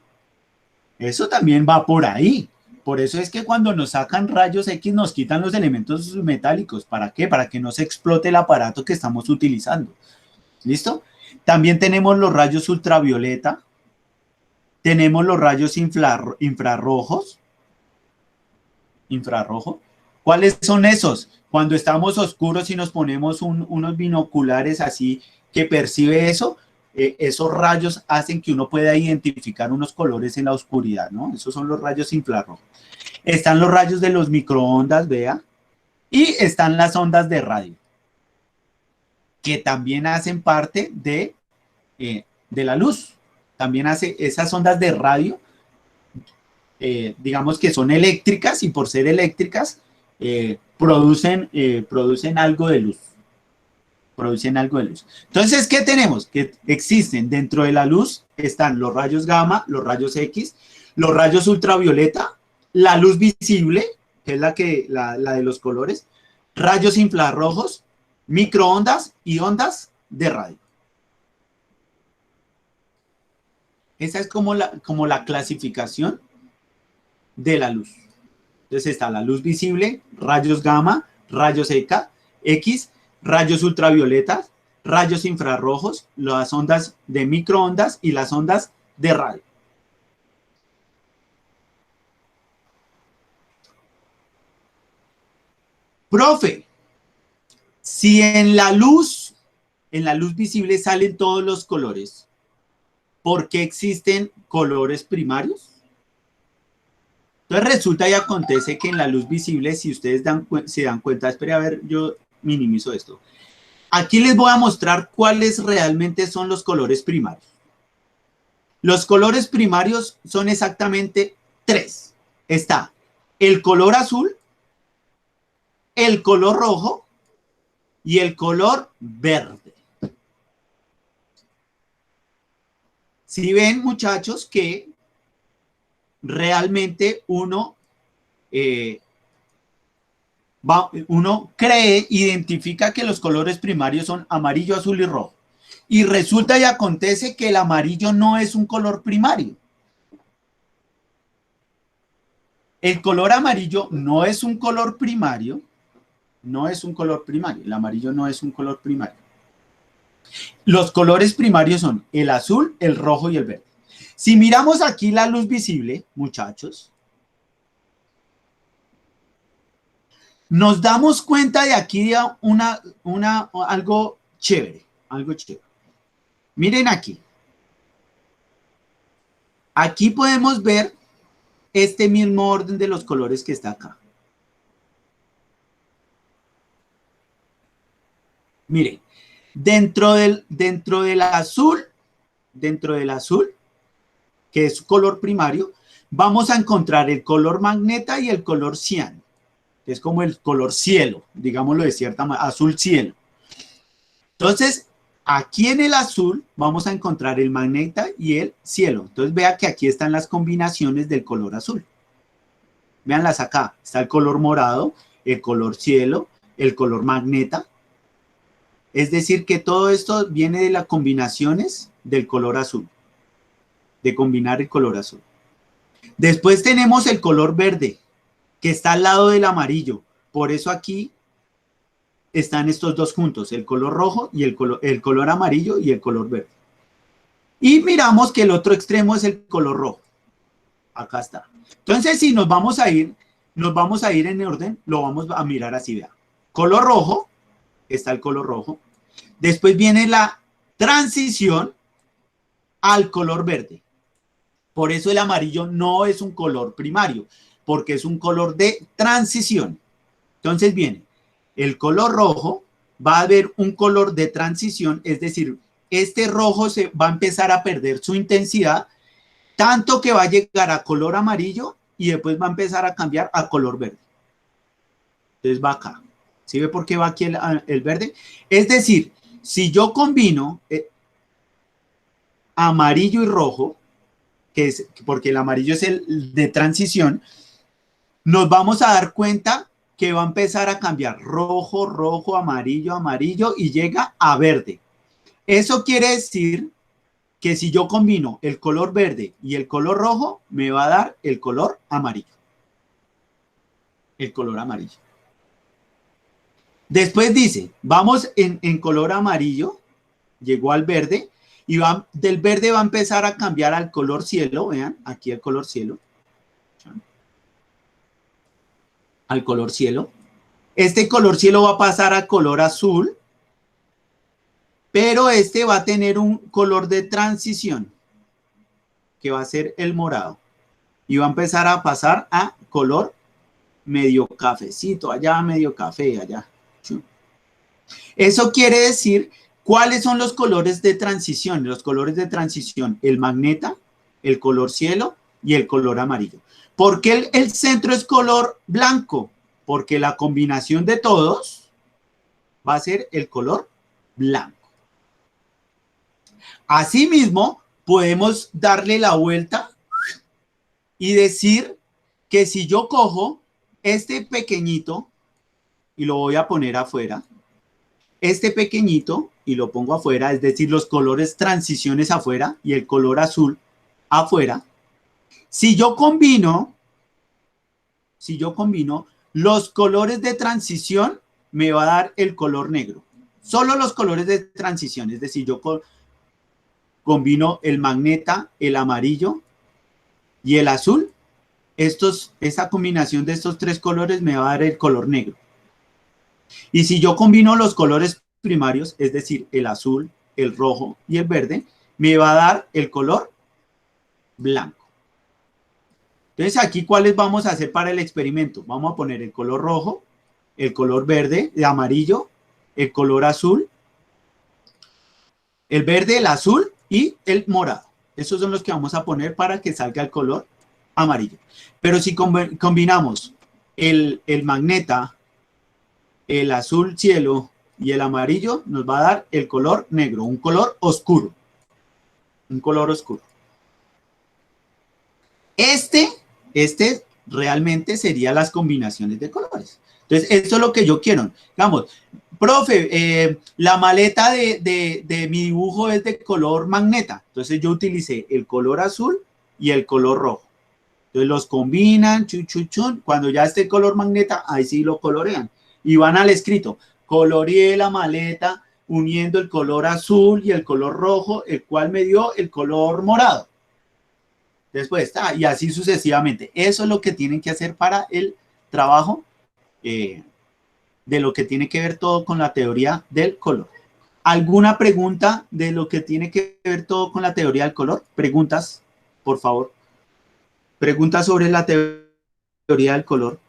Eso también va por ahí. Por eso es que cuando nos sacan rayos X nos quitan los elementos metálicos. ¿Para qué? Para que no se explote el aparato que estamos utilizando. ¿Listo? También tenemos los rayos ultravioleta. Tenemos los rayos infrarrojos. ¿Cuáles son esos? Cuando estamos oscuros y nos ponemos unos binoculares así que percibe eso, esos rayos hacen que uno pueda identificar unos colores en la oscuridad, ¿no? Esos son los rayos infrarrojos. Están los rayos de los microondas, vea, y están las ondas de radio, que también hacen parte de la luz. También hace esas ondas de radio, digamos que son eléctricas y por ser eléctricas, producen algo de luz. Entonces, ¿qué tenemos? Que existen dentro de la luz, están los rayos gamma, los rayos X, los rayos ultravioleta, la luz visible, que es la de los colores, rayos infrarrojos, microondas y ondas de radio. Esa es como la clasificación de la luz. Entonces está la luz visible, rayos gamma, rayos X, rayos ultravioletas, rayos infrarrojos, las ondas de microondas y las ondas de radio. Profe, si en la luz visible salen todos los colores, ¿por qué existen colores primarios? Entonces resulta y acontece que en la luz visible, si ustedes se dan cuenta, espere a ver, yo minimizo esto. Aquí les voy a mostrar cuáles realmente son los colores primarios. Los colores primarios son exactamente tres. Está el color azul, el color rojo y el color verde. Si ven, muchachos, que realmente uno identifica que los colores primarios son amarillo, azul y rojo. Y resulta y acontece que el amarillo no es un color primario. El color amarillo no es un color primario. No es un color primario. El amarillo no es un color primario. Los colores primarios son el azul, el rojo y el verde. Si miramos aquí la luz visible, muchachos, nos damos cuenta de aquí algo chévere, algo chévere. Miren aquí. Aquí podemos ver este mismo orden de los colores que está acá. Miren, dentro del azul, que es color primario, vamos a encontrar el color magneta y el color cian, que es como el color cielo, digámoslo de cierta manera, azul cielo. Entonces, aquí en el azul vamos a encontrar el magneta y el cielo. Entonces, vea que aquí están las combinaciones del color azul. Véanlas acá. Está el color morado, el color cielo, el color magneta. Es decir, que todo esto viene de las combinaciones del color azul. De combinar el color azul. Después tenemos el color verde, que está al lado del amarillo. Por eso aquí están estos dos juntos, el color rojo y el color amarillo y el color verde. Y miramos que el otro extremo es el color rojo. Acá está. Entonces, si nos vamos a ir en orden, lo vamos a mirar así, vea. Color rojo, está el color rojo. Después viene la transición al color verde. Por eso el amarillo no es un color primario, porque es un color de transición. Entonces viene el color rojo, va a haber un color de transición, es decir, este rojo se va a empezar a perder su intensidad, tanto que va a llegar a color amarillo y después va a empezar a cambiar a color verde. Entonces va acá. ¿Sí ve por qué va aquí el verde? Es decir, si yo combino amarillo y rojo, porque el amarillo es el de transición, nos vamos a dar cuenta que va a empezar a cambiar rojo, rojo, amarillo, amarillo y llega a verde. Eso quiere decir que si yo combino el color verde y el color rojo, me va a dar el color amarillo. El color amarillo. Después dice, vamos en color amarillo, llegó al verde, y del verde va a empezar a cambiar al color cielo, vean, aquí el color cielo. Al color cielo. Este color cielo va a pasar al color azul, pero este va a tener un color de transición, que va a ser el morado. Y va a empezar a pasar a color medio cafecito, allá medio café, allá. Eso quiere decir, ¿cuáles son los colores de transición? Los colores de transición, el magneta, el color cielo y el color amarillo. ¿Por qué el centro es color blanco? Porque la combinación de todos va a ser el color blanco. Asimismo, podemos darle la vuelta y decir que si yo cojo este pequeñito y lo voy a poner afuera, este pequeñito y lo pongo afuera, es decir, los colores transiciones afuera y el color azul afuera. Si yo combino los colores de transición, me va a dar el color negro. Solo los colores de transición, es decir, yo combino el magneta, el amarillo y el azul. Esa combinación de estos tres colores me va a dar el color negro. Y si yo combino los colores primarios, es decir, el azul, el rojo y el verde, me va a dar el color blanco. Entonces, aquí, ¿cuáles vamos a hacer para el experimento? Vamos a poner el color rojo, el color verde, el amarillo, el color azul, el verde, el azul y el morado. Esos son los que vamos a poner para que salga el color amarillo. Pero si combinamos el magneta, el azul cielo y el amarillo, nos va a dar el color negro, un color oscuro. Un color oscuro. Este realmente serían las combinaciones de colores. Entonces, esto es lo que yo quiero. Digamos, profe, la maleta de mi dibujo es de color magneta. Entonces, yo utilicé el color azul y el color rojo. Entonces, los combinan, chun. Cuando ya esté el color magneta, ahí sí lo colorean. Y van al escrito, coloreé la maleta uniendo el color azul y el color rojo, el cual me dio el color morado. Después está, y así sucesivamente. Eso es lo que tienen que hacer para el trabajo de lo que tiene que ver todo con la teoría del color. ¿Alguna pregunta de lo que tiene que ver todo con la teoría del color? Preguntas, por favor. Preguntas sobre la teoría del color.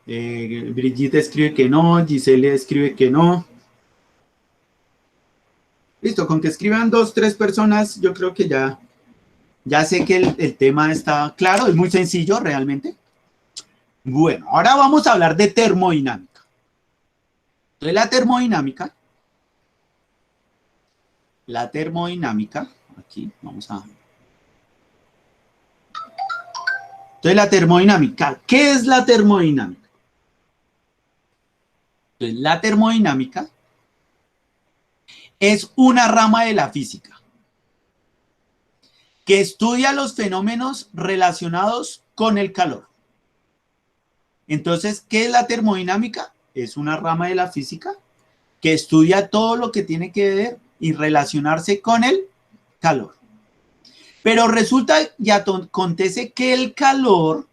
Brigitte escribe que no, Giselle escribe que no. Listo, con que escriban 2, 3 personas, yo creo que ya sé que el tema está claro, es muy sencillo realmente. Bueno, ahora vamos a hablar de termodinámica. Entonces, la termodinámica, aquí vamos a... Entonces, la termodinámica, ¿qué es la termodinámica? Entonces, la termodinámica es una rama de la física que estudia los fenómenos relacionados con el calor. Entonces, ¿qué es la termodinámica? Es una rama de la física que estudia todo lo que tiene que ver y relacionarse con el calor. Pero resulta y acontece que el calor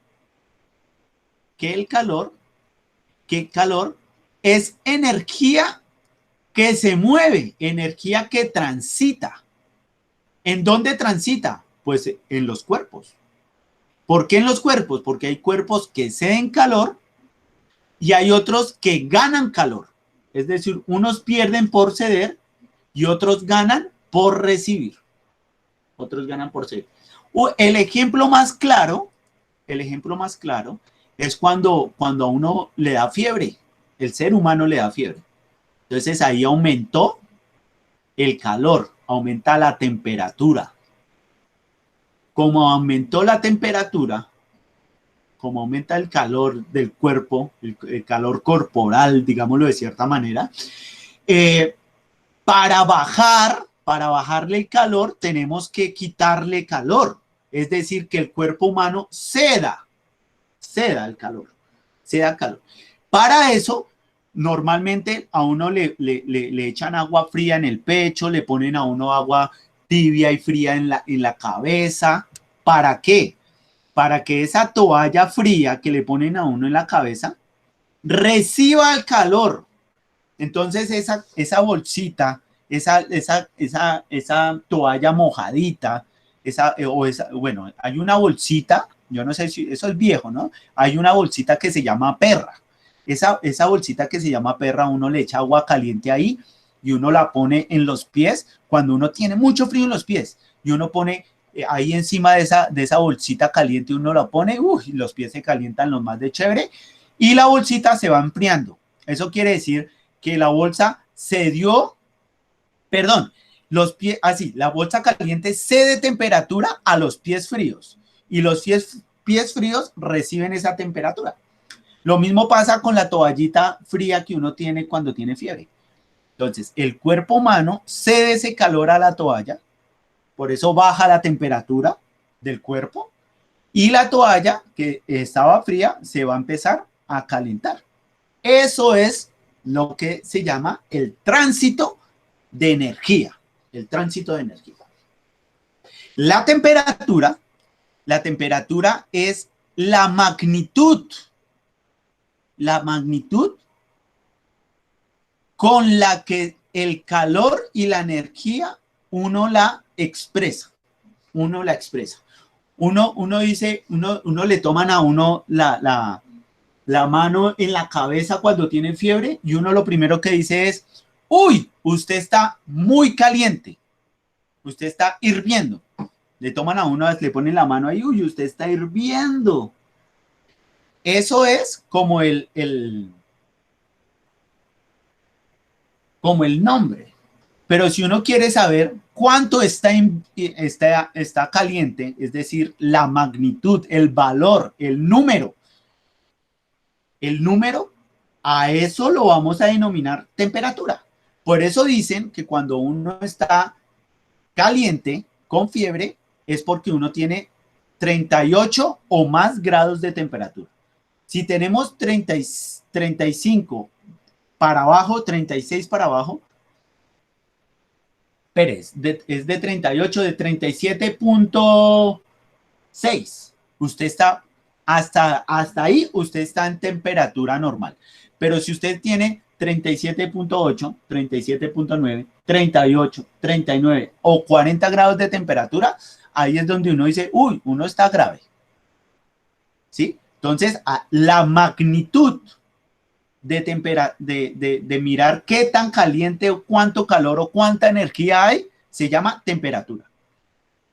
es energía que se mueve, energía que transita. ¿En dónde transita? Pues en los cuerpos. ¿Por qué en los cuerpos? Porque hay cuerpos que ceden calor y hay otros que ganan calor. Es decir, unos pierden por ceder y otros ganan por recibir. Otros ganan por ceder. El ejemplo más claro es cuando a uno le da fiebre. El ser humano le da fiebre. Entonces ahí aumentó el calor, aumenta la temperatura. Como aumentó la temperatura, como aumenta el calor del cuerpo, el calor corporal, digámoslo de cierta manera, para bajarle el calor, tenemos que quitarle calor. Es decir, que el cuerpo humano ceda el calor, ceda calor. Para eso, normalmente a uno le echan agua fría en el pecho, le ponen a uno agua tibia y fría en la cabeza. ¿Para qué? Para que esa toalla fría que le ponen a uno en la cabeza reciba el calor. Entonces esa bolsita, esa toalla mojadita, bueno, hay una bolsita, yo no sé si eso es viejo, ¿no? Hay una bolsita que se llama perra. Esa bolsita que se llama perra, uno le echa agua caliente ahí y uno la pone en los pies cuando uno tiene mucho frío en los pies y uno pone ahí encima de esa bolsita caliente, uno la pone, y los pies se calientan los más de chévere y la bolsita se va enfriando. Eso quiere decir que la bolsa cedió, perdón, la bolsa caliente cede temperatura a los pies fríos y los pies fríos reciben esa temperatura. Lo mismo pasa con la toallita fría que uno tiene cuando tiene fiebre. Entonces, el cuerpo humano cede ese calor a la toalla, por eso baja la temperatura del cuerpo y la toalla que estaba fría se va a empezar a calentar. Eso es lo que se llama el tránsito de energía. El tránsito de energía. La temperatura es la magnitud con la que el calor y la energía uno la expresa. Uno la expresa. Uno dice, uno le toman a uno la mano en la cabeza cuando tiene fiebre y uno lo primero que dice es, uy, usted está muy caliente, usted está hirviendo. Le toman a uno, le ponen la mano ahí, uy, usted está hirviendo. Eso es como como el nombre. Pero si uno quiere saber cuánto está caliente, es decir, la magnitud, el valor, el número, a eso lo vamos a denominar temperatura. Por eso dicen que cuando uno está caliente, con fiebre, es porque uno tiene 38 o más grados de temperatura. Si tenemos 35 para abajo, 36 para abajo, Pérez, es de 38, de 37.6. Usted está, hasta ahí, usted está en temperatura normal. Pero si usted tiene 37.8, 37.9, 38, 39 o 40 grados de temperatura, ahí es donde uno dice, uy, uno está grave. ¿Sí? Entonces, la magnitud de mirar qué tan caliente o cuánto calor o cuánta energía hay, se llama temperatura.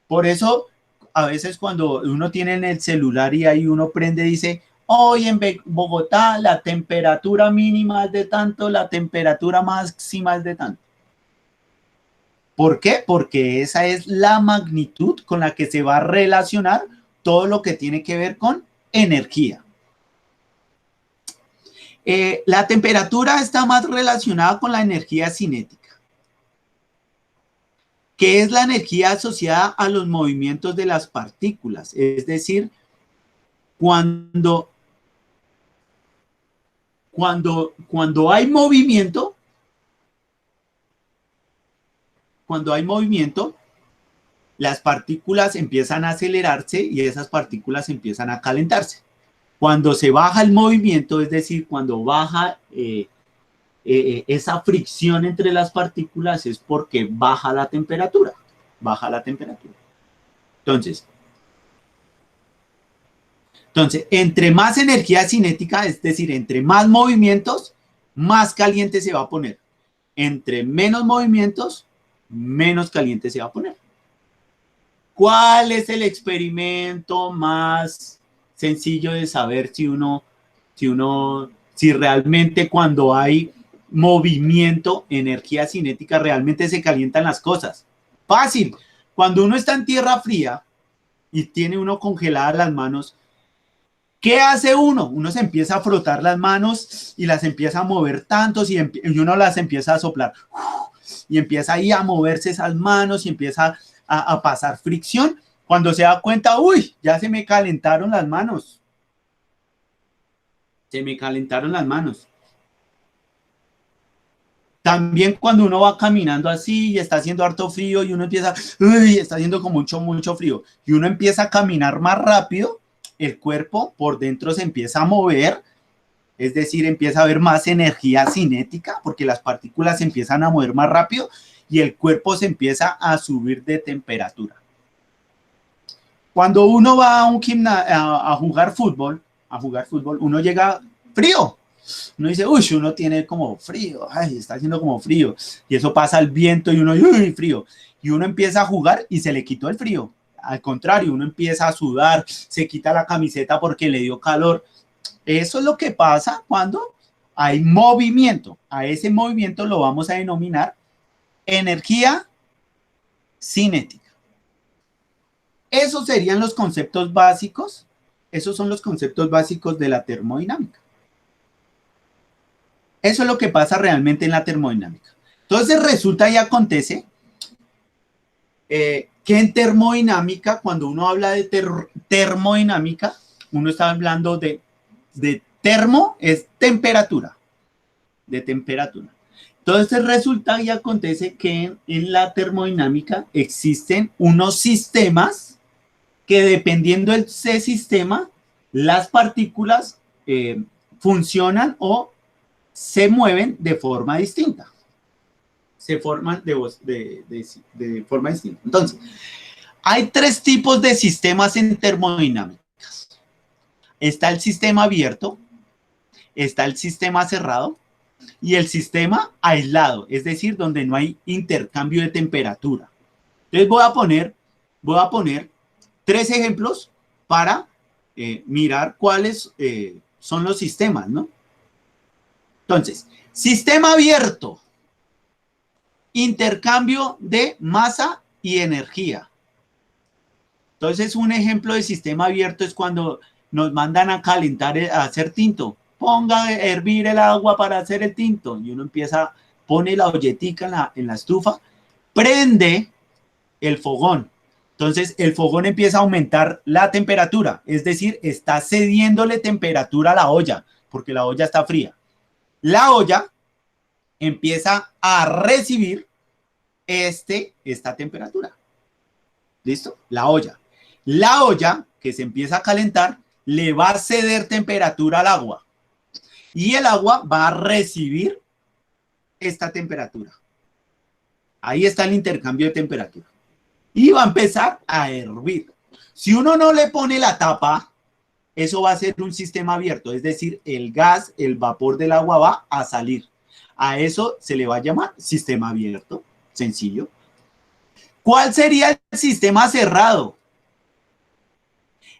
Por eso, a veces cuando uno tiene en el celular y ahí uno prende, dice, hoy en Bogotá la temperatura mínima es de tanto, la temperatura máxima es de tanto. ¿Por qué? Porque esa es la magnitud con la que se va a relacionar todo lo que tiene que ver con energía. La temperatura está más relacionada con la energía cinética, que es la energía asociada a los movimientos de las partículas. Es decir, cuando hay movimiento, las partículas empiezan a acelerarse y esas partículas empiezan a calentarse. Cuando se baja el movimiento, es decir, cuando baja esa fricción entre las partículas, es porque baja la temperatura. Entonces, entre más energía cinética, es decir, entre más movimientos, más caliente se va a poner. Entre menos movimientos, menos caliente se va a poner. ¿Cuál es el experimento más sencillo de saber si realmente cuando hay movimiento, energía cinética, realmente se calientan las cosas? Fácil. Cuando uno está en tierra fría y tiene uno congeladas las manos, ¿qué hace uno? Uno se empieza a frotar las manos y las empieza a mover tantos y uno las empieza a soplar. Y empieza ahí a moverse esas manos y empieza a pasar fricción. Cuando se da cuenta, uy, ya se me calentaron las manos. También cuando uno va caminando así y está haciendo harto frío y uno empieza, uy, está haciendo como mucho frío, y uno empieza a caminar más rápido, el cuerpo por dentro se empieza a mover, es decir, empieza a haber más energía cinética porque las partículas se empiezan a mover más rápido y el cuerpo se empieza a subir de temperatura. Cuando uno va a jugar fútbol, uno llega frío. Uno dice, uy, uno tiene como frío, ay, está haciendo como frío. Y eso pasa el viento y uno, uy, frío. Y uno empieza a jugar y se le quitó el frío. Al contrario, uno empieza a sudar, se quita la camiseta porque le dio calor. Eso es lo que pasa cuando hay movimiento. A ese movimiento lo vamos a denominar energía cinética. Esos serían los conceptos básicos. Esos son los conceptos básicos de la termodinámica. Eso es lo que pasa realmente en la termodinámica. Entonces resulta y acontece que en termodinámica, cuando uno habla de termodinámica, uno está hablando de termo, es temperatura, de temperatura. Entonces resulta y acontece que en la termodinámica existen unos sistemas que dependiendo de ese sistema, las partículas funcionan o se mueven de forma distinta. Se forman de forma distinta. Entonces, hay tres tipos de sistemas en termodinámicas. Está el sistema abierto, está el sistema cerrado y el sistema aislado, es decir, donde no hay intercambio de temperatura. Entonces voy a poner tres ejemplos para mirar cuáles son los sistemas, ¿no? Entonces, sistema abierto, intercambio de masa y energía. Entonces, un ejemplo de sistema abierto es cuando nos mandan a calentar, a hacer tinto. Ponga a hervir el agua para hacer el tinto. Y uno empieza, pone la olletica en la estufa, prende el fogón. Entonces, el fogón empieza a aumentar la temperatura. Es decir, está cediéndole temperatura a la olla, porque la olla está fría. La olla empieza a recibir esta temperatura. ¿Listo? La olla. La olla, que se empieza a calentar, le va a ceder temperatura al agua. Y el agua va a recibir esta temperatura. Ahí está el intercambio de temperatura. Y va a empezar a hervir. Si uno no le pone la tapa, eso va a ser un sistema abierto. Es decir, el gas, el vapor del agua va a salir. A eso se le va a llamar sistema abierto. Sencillo. ¿Cuál sería el sistema cerrado?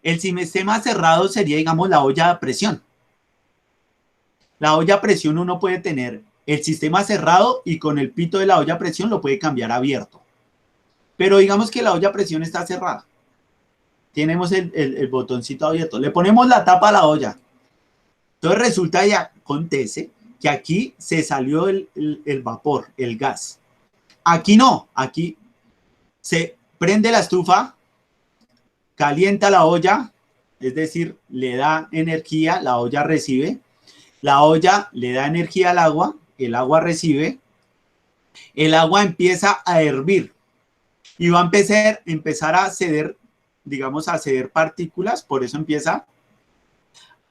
El sistema cerrado sería, digamos, la olla a presión. La olla a presión uno puede tener el sistema cerrado y con el pito de la olla a presión lo puede cambiar abierto. Pero digamos que la olla a presión está cerrada. Tenemos el botoncito abierto. Le ponemos la tapa a la olla. Entonces resulta y acontece que aquí se salió el vapor, el gas. Aquí no, aquí se prende la estufa, calienta la olla, es decir, le da energía, la olla recibe. La olla le da energía al agua, el agua recibe. El agua empieza a hervir y va a empezar a ceder, digamos, a ceder partículas, por eso empieza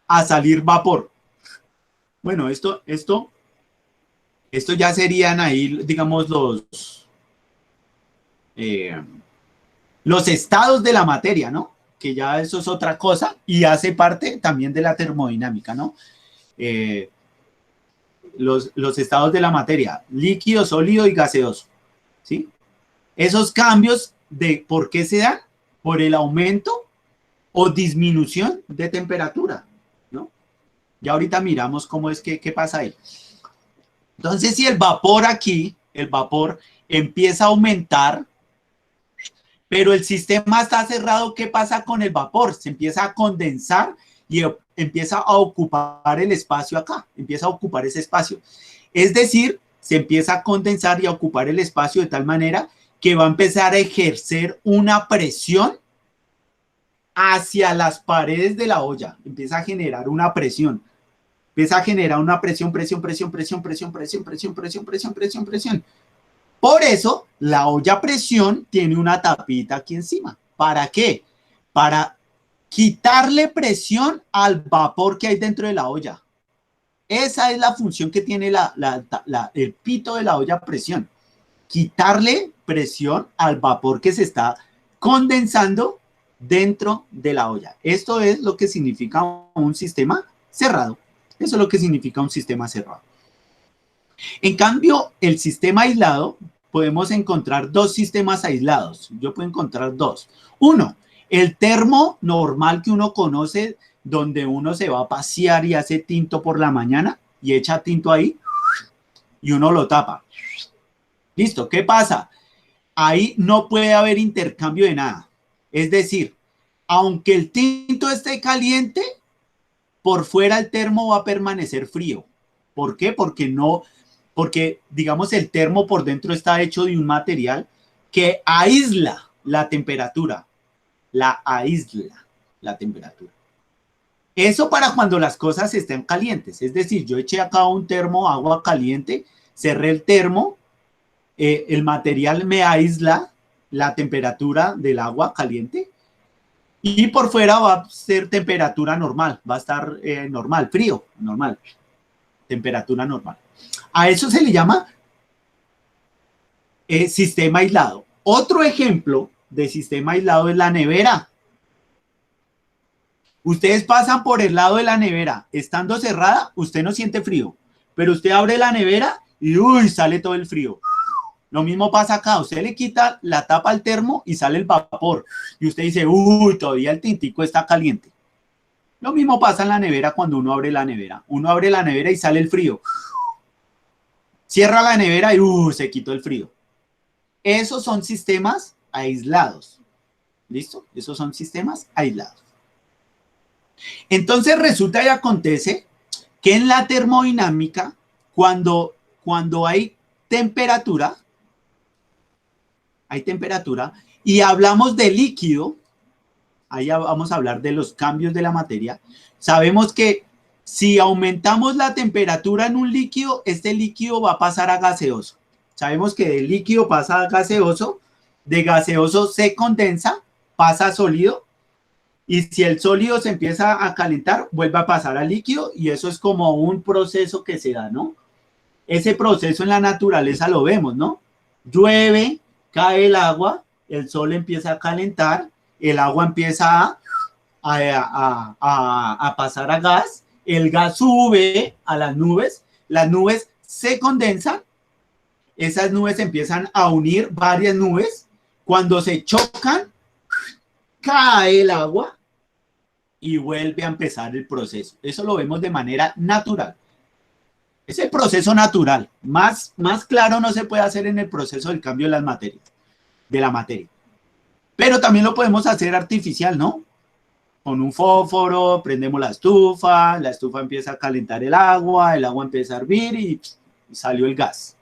a salir vapor. Bueno, esto ya serían ahí, digamos, los estados de la materia, ¿no? Que ya eso es otra cosa y hace parte también de la termodinámica, ¿no? Los estados de la materia, líquido, sólido y gaseoso, ¿sí? Esos cambios, ¿por qué se dan? Por el aumento o disminución de temperatura, ¿no? Ya ahorita miramos cómo es qué pasa ahí. Entonces, si el vapor aquí, el vapor empieza a aumentar, pero el sistema está cerrado, ¿qué pasa con el vapor? Se empieza a condensar y empieza a ocupar el espacio acá, empieza a ocupar ese espacio. Es decir, se empieza a condensar y a ocupar el espacio de tal manera que va a empezar a ejercer una presión hacia las paredes de la olla. Empieza a generar una presión. Empieza a generar una presión. Por eso, la olla a presión tiene una tapita aquí encima. ¿Para qué? Para quitarle presión al vapor que hay dentro de la olla. Esa es la función que tiene el pito de la olla a presión. Quitarle presión al vapor que se está condensando dentro de la olla. Esto es lo que significa un sistema cerrado. Eso es lo que significa un sistema cerrado. En cambio, el sistema aislado, podemos encontrar dos sistemas aislados. Yo puedo encontrar dos. Uno, el termo normal que uno conoce, donde uno se va a pasear y hace tinto por la mañana y echa tinto ahí y uno lo tapa. Listo, ¿qué pasa? Ahí no puede haber intercambio de nada. Es decir, aunque el tinto esté caliente, por fuera el termo va a permanecer frío. ¿Por qué? Porque digamos el termo por dentro está hecho de un material que aísla la temperatura, la aísla la temperatura. Eso para cuando las cosas estén calientes, es decir, yo eché acá un termo, agua caliente, cerré el termo, el material me aísla la temperatura del agua caliente y por fuera va a ser temperatura normal, va a estar normal, frío, normal, temperatura normal. A eso se le llama sistema aislado. Otro ejemplo de sistema aislado es la nevera. Ustedes pasan por el lado de la nevera, estando cerrada, usted no siente frío, pero usted abre la nevera y uy, sale todo el frío. Lo mismo pasa acá, usted le quita la tapa al termo y sale el vapor. Y usted dice, uy, todavía el tintico está caliente. Lo mismo pasa en la nevera cuando uno abre la nevera. Uno abre la nevera y sale el frío. Cierra la nevera y se quitó el frío. Esos son sistemas aislados. ¿Listo? Esos son sistemas aislados. Entonces resulta y acontece que en la termodinámica, cuando hay temperatura y hablamos de líquido, ahí vamos a hablar de los cambios de la materia, sabemos que si aumentamos la temperatura en un líquido, este líquido va a pasar a gaseoso. Sabemos que de líquido pasa a gaseoso, de gaseoso se condensa, pasa a sólido, y si el sólido se empieza a calentar, vuelve a pasar al líquido, y eso es como un proceso que se da, ¿no? Ese proceso en la naturaleza lo vemos, ¿no? Llueve, cae el agua, el sol empieza a calentar, el agua empieza a pasar a gas, el gas sube a las nubes se condensan, esas nubes empiezan a unir varias nubes, cuando se chocan, cae el agua y vuelve a empezar el proceso. Eso lo vemos de manera natural. Es el proceso natural. Más claro no se puede hacer en el proceso del cambio de las materias, de la materia. Pero también lo podemos hacer artificial, ¿no? Con un fósforo, prendemos la estufa empieza a calentar el agua empieza a hervir y salió el gas.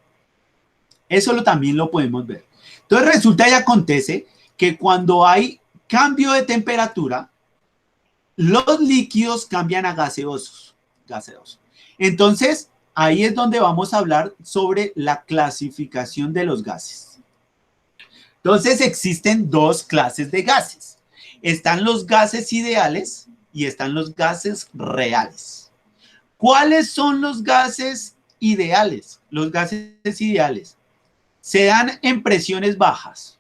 Eso también lo podemos ver. Entonces resulta y acontece que cuando hay cambio de temperatura, los líquidos cambian a gaseosos. Entonces, ahí es donde vamos a hablar sobre la clasificación de los gases. Entonces, existen dos clases de gases. Están los gases ideales y están los gases reales. ¿Cuáles son los gases ideales? Los gases ideales se dan en presiones bajas,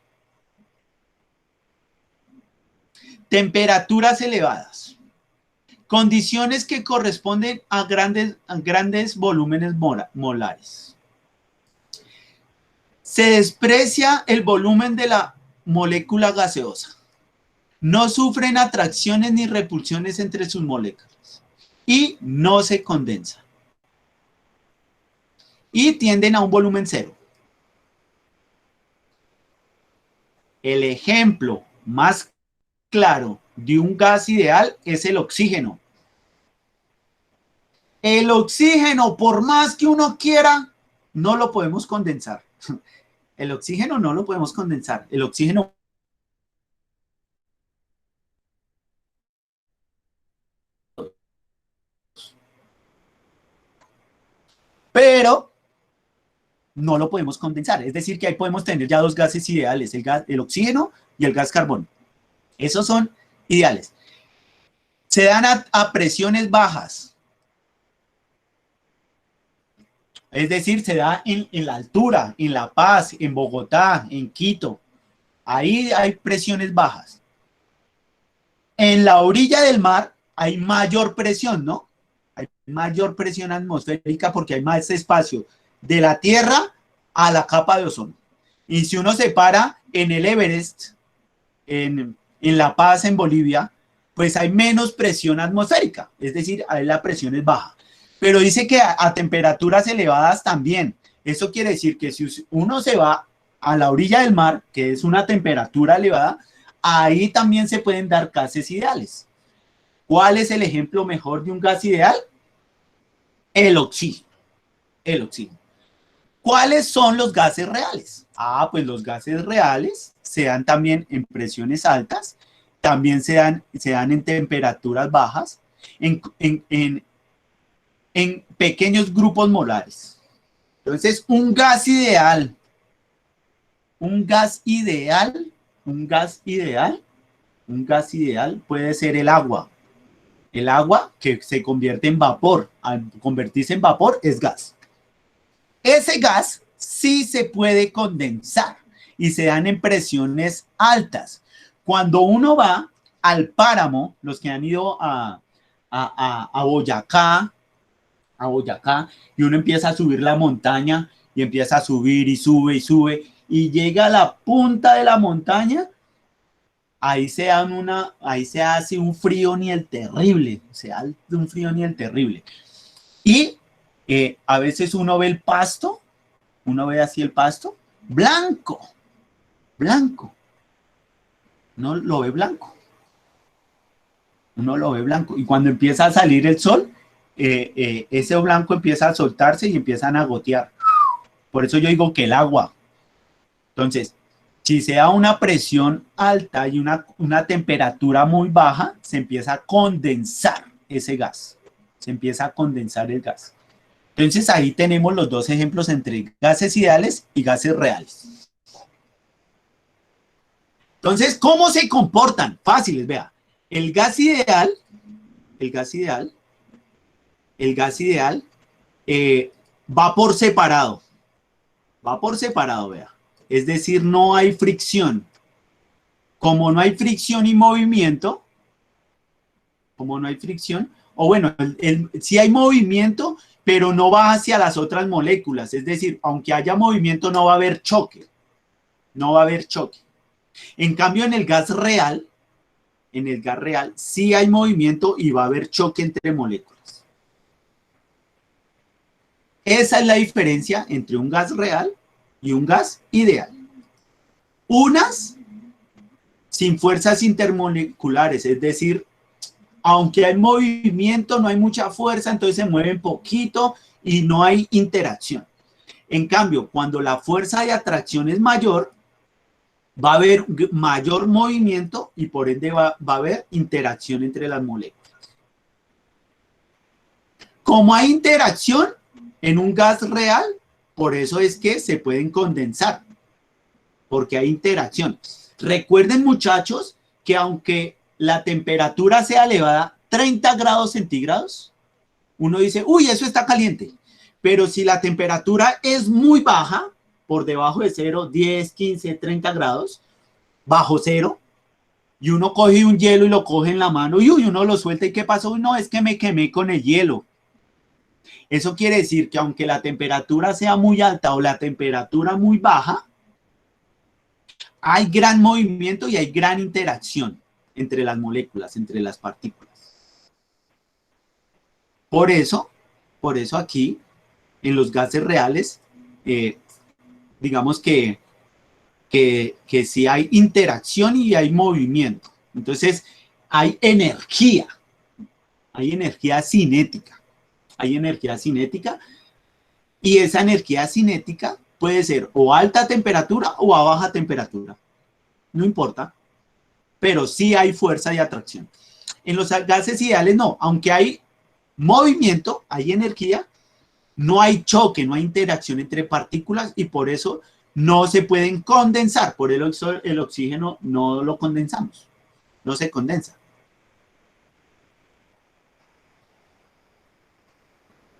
temperaturas elevadas, condiciones que corresponden a grandes volúmenes molares. Se desprecia el volumen de la molécula gaseosa. No sufren atracciones ni repulsiones entre sus moléculas y no se condensa. Y tienden a un volumen cero. El ejemplo más claro de un gas ideal es el oxígeno. El oxígeno, por más que uno quiera, no lo podemos condensar. El oxígeno no lo podemos condensar. El oxígeno pero no lo podemos condensar. Es decir, que ahí podemos tener ya dos gases ideales, el oxígeno y el gas carbón. Esos son ideales. Se dan a presiones bajas. Es decir, se da en la altura, en La Paz, en Bogotá, en Quito. Ahí hay presiones bajas. En la orilla del mar hay mayor presión, ¿no? Hay mayor presión atmosférica porque hay más espacio de la Tierra a la capa de ozono. Y si uno se para en el Everest, en La Paz, en Bolivia, pues hay menos presión atmosférica, es decir, ahí la presión es baja. Pero dice que a temperaturas elevadas también. Eso quiere decir que si uno se va a la orilla del mar, que es una temperatura elevada, ahí también se pueden dar gases ideales. ¿Cuál es el ejemplo mejor de un gas ideal? El oxígeno. el oxígeno. ¿Cuáles son los gases reales? Ah, pues los gases reales se dan también en presiones altas, también se dan en temperaturas bajas, en pequeños grupos molares. Entonces, un gas ideal puede ser el agua. El agua que se convierte en vapor. Al convertirse en vapor es gas. Ese gas sí se puede condensar y se dan en presiones altas. Cuando uno va al páramo, los que han ido a Boyacá, y uno empieza a subir la montaña y empieza a subir y sube y sube y llega a la punta de la montaña, ahí se hace un frío ni el terrible, Y a veces uno ve el pasto, uno ve así el pasto, blanco, uno lo ve blanco, y cuando empieza a salir el sol, ese blanco empieza a soltarse y empiezan a gotear. Por eso yo digo que el agua. Entonces, si se da una presión alta y una temperatura muy baja, se empieza a condensar ese gas. Se empieza a condensar el gas. Entonces, ahí tenemos los dos ejemplos entre gases ideales y gases reales. Entonces, ¿cómo se comportan? Fáciles, vea. El gas ideal va por separado. Vea. Es decir, no hay fricción. Como no hay fricción y movimiento, o bueno, sí hay movimiento, pero no va hacia las otras moléculas. Es decir, aunque haya movimiento, no va a haber choque. En cambio, en el gas real, sí hay movimiento y va a haber choque entre moléculas. Esa es la diferencia entre un gas real y un gas ideal. Unas sin fuerzas intermoleculares, es decir, aunque hay movimiento, no hay mucha fuerza, entonces se mueven poquito y no hay interacción. En cambio, cuando la fuerza de atracción es mayor, va a haber mayor movimiento y por ende va a haber interacción entre las moléculas. Como hay interacción en un gas real, por eso es que se pueden condensar, porque hay interacción. Recuerden, muchachos, que aunque la temperatura sea elevada, 30 grados centígrados, uno dice, uy, eso está caliente. Pero si la temperatura es muy baja, por debajo de 0, 10, 15, 30 grados, bajo cero, y uno coge un hielo y lo coge en la mano, y uno lo suelta, ¿y qué pasó? Uy, no, es que me quemé con el hielo. Eso quiere decir que aunque la temperatura sea muy alta o la temperatura muy baja, hay gran movimiento y hay gran interacción entre las moléculas, entre las partículas. Por eso aquí, en los gases reales, digamos que sí hay interacción y hay movimiento. Entonces, hay energía cinética. Y esa energía cinética puede ser o a alta temperatura o a baja temperatura. No importa, pero sí hay fuerza y atracción. En los gases ideales no, aunque hay movimiento, hay energía, no hay choque, no hay interacción entre partículas y por eso no se pueden condensar. Por eso el oxígeno no lo condensamos, no se condensa.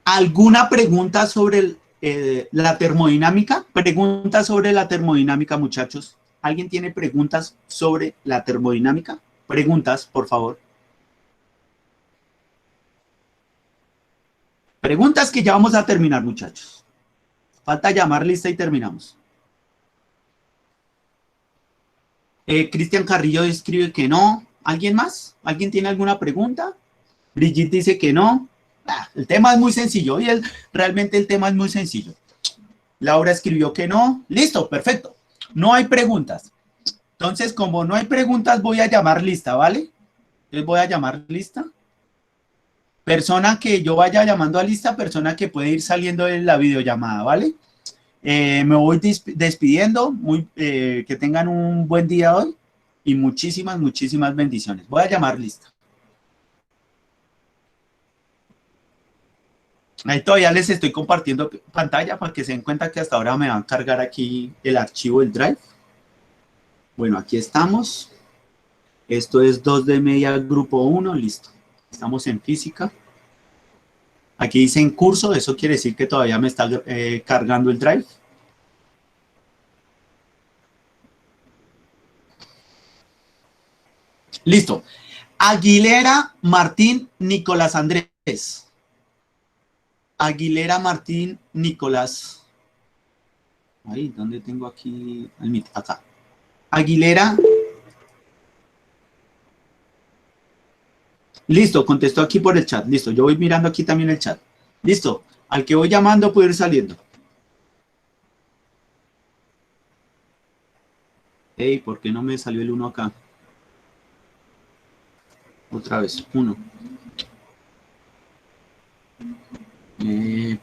¿Alguna pregunta sobre la termodinámica? Preguntas sobre la termodinámica, muchachos. ¿Alguien tiene preguntas sobre la termodinámica? Preguntas, por favor. Preguntas que ya vamos a terminar, muchachos. Falta llamar lista y terminamos. Cristian Carrillo escribe que no. ¿Alguien más? ¿Alguien tiene alguna pregunta? Brigitte dice que no. El tema es muy sencillo. Realmente el tema es muy sencillo. Laura escribió que no. Listo, perfecto. No hay preguntas. Entonces, como no hay preguntas, voy a llamar lista, ¿vale? Entonces voy a llamar lista. Persona que yo vaya llamando a lista, persona que puede ir saliendo de la videollamada, ¿vale? Me voy despidiendo, que tengan un buen día hoy y muchísimas, muchísimas bendiciones. Voy a llamar lista. Ahí todavía les estoy compartiendo pantalla para que se den cuenta que hasta ahora me va a cargar aquí el archivo del Drive. Bueno, aquí estamos. Esto es 2D Media Grupo 1, listo. Estamos en física. Aquí dice en curso, eso quiere decir que todavía me está cargando el Drive. Listo. Aguilera Martín Nicolás Andrés. Aguilera Martín Nicolás. Ahí, ¿dónde tengo aquí? Acá. Aguilera. Listo, contestó aquí por el chat. Listo, yo voy mirando aquí también el chat. Listo, al que voy llamando puede ir saliendo. Hey, ¿por qué no me salió el 1 acá? Otra vez, 1.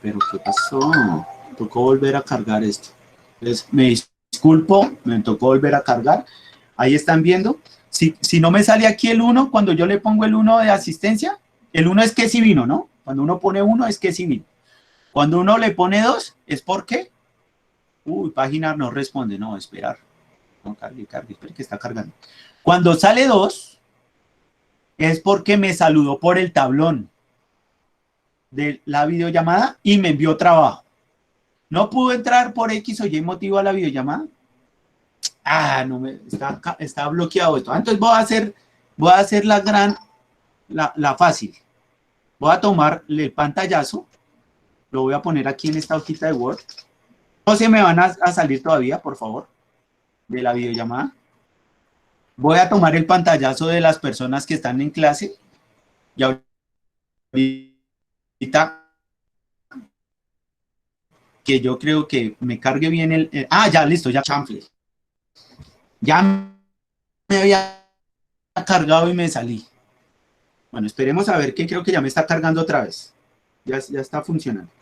Pero ¿qué pasó? Tocó volver a cargar esto. Entonces, me disculpo, me tocó volver a cargar. Ahí están viendo. Si no me sale aquí el 1, cuando yo le pongo el 1 de asistencia, el 1 es que sí vino, ¿no? Cuando uno pone 1 es que sí vino. Cuando uno le pone 2 es porque, página no responde, no, esperar. No, cargue, espere que está cargando. Cuando sale 2 es porque me saludó por el tablón de la videollamada y me envió trabajo. ¿No pudo entrar por X o Y motivo a la videollamada? No, está bloqueado esto. Entonces voy a hacer la fácil. Voy a tomarle el pantallazo, lo voy a poner aquí en esta hojita de Word. No se me van a salir todavía, por favor, de la videollamada. Voy a tomar el pantallazo de las personas que están en clase y ahorita que yo creo que me cargue bien ya, listo, ya chanfle. Ya me había cargado y me salí. Bueno, esperemos a ver que creo que ya me está cargando otra vez. Ya está funcionando.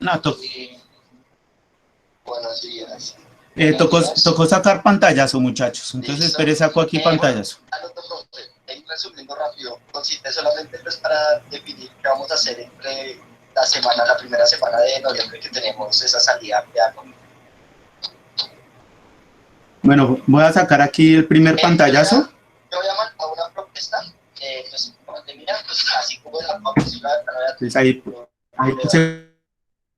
No, buenos días. Tocó sacar pantallazo, muchachos. Entonces, espere, saco aquí pantallazo. Resumiendo rápido, consiste solamente pues para definir qué vamos a hacer entre la primera semana de noviembre que tenemos esa salida ya con... Bueno, voy a sacar aquí el primer pantallazo. Yo voy a mandar una propuesta, pues como te mira, pues así como la propuesta, pues ahí se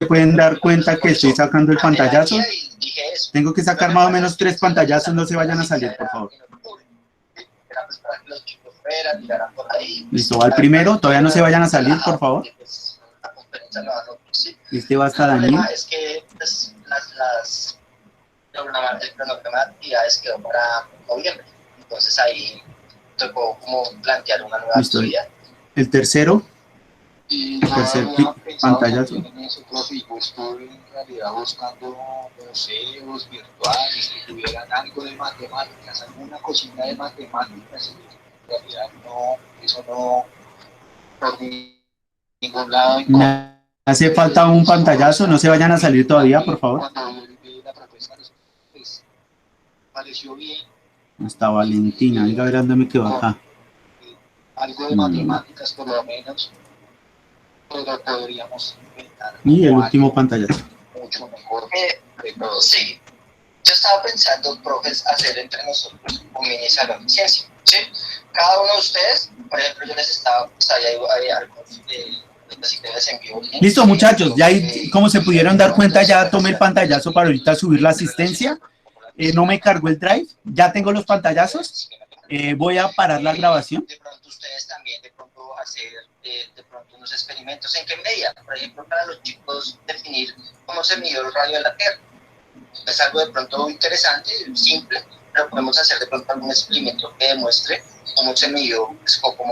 pueden dar cuenta que estoy sacando el pantallazo. Tengo que sacar más o menos 3 pantallazos, no se vayan a salir, por favor. Listo, va el primero, todavía no se vayan a salir, por favor. Este va hasta Daniel. Es que pues, el cronograma de actividades quedó para noviembre, entonces ahí tocó como plantear una nueva actividad. El tercero. Tercer pantallazo. Estoy en realidad buscando museos virtuales que tuvieran algo de matemáticas, alguna cosita de matemáticas. En realidad no, eso no, por ningún lado. Me hace falta un pantallazo, no se vayan a salir todavía, por favor. Cuando vi la propuesta, pues, pareció bien. Hasta Valentina, diga a ver dónde me quedó acá. Algo de matemáticas por lo menos, pero podríamos inventar. Y el último pantallazo. Mucho mejor de todo. Sí, yo estaba pensando, profes, hacer entre nosotros un mini salón de ciencia, ¿sí? Cada uno de ustedes, por ejemplo, yo les estaba, pues hay algo si te les envío bien. Listo, muchachos, ya ahí, como se pudieron dar cuenta, ya tomé el pantallazo para ahorita subir la asistencia. No me cargó el drive, ya tengo los pantallazos. Voy a parar la grabación. De pronto ustedes también, de pronto hacer de pronto unos experimentos. ¿En qué medida? Por ejemplo, para los chicos definir cómo se midió el radio de la Tierra. Es algo de pronto interesante, simple, pero podemos hacer de pronto algún experimento que demuestre cómo se midió o cómo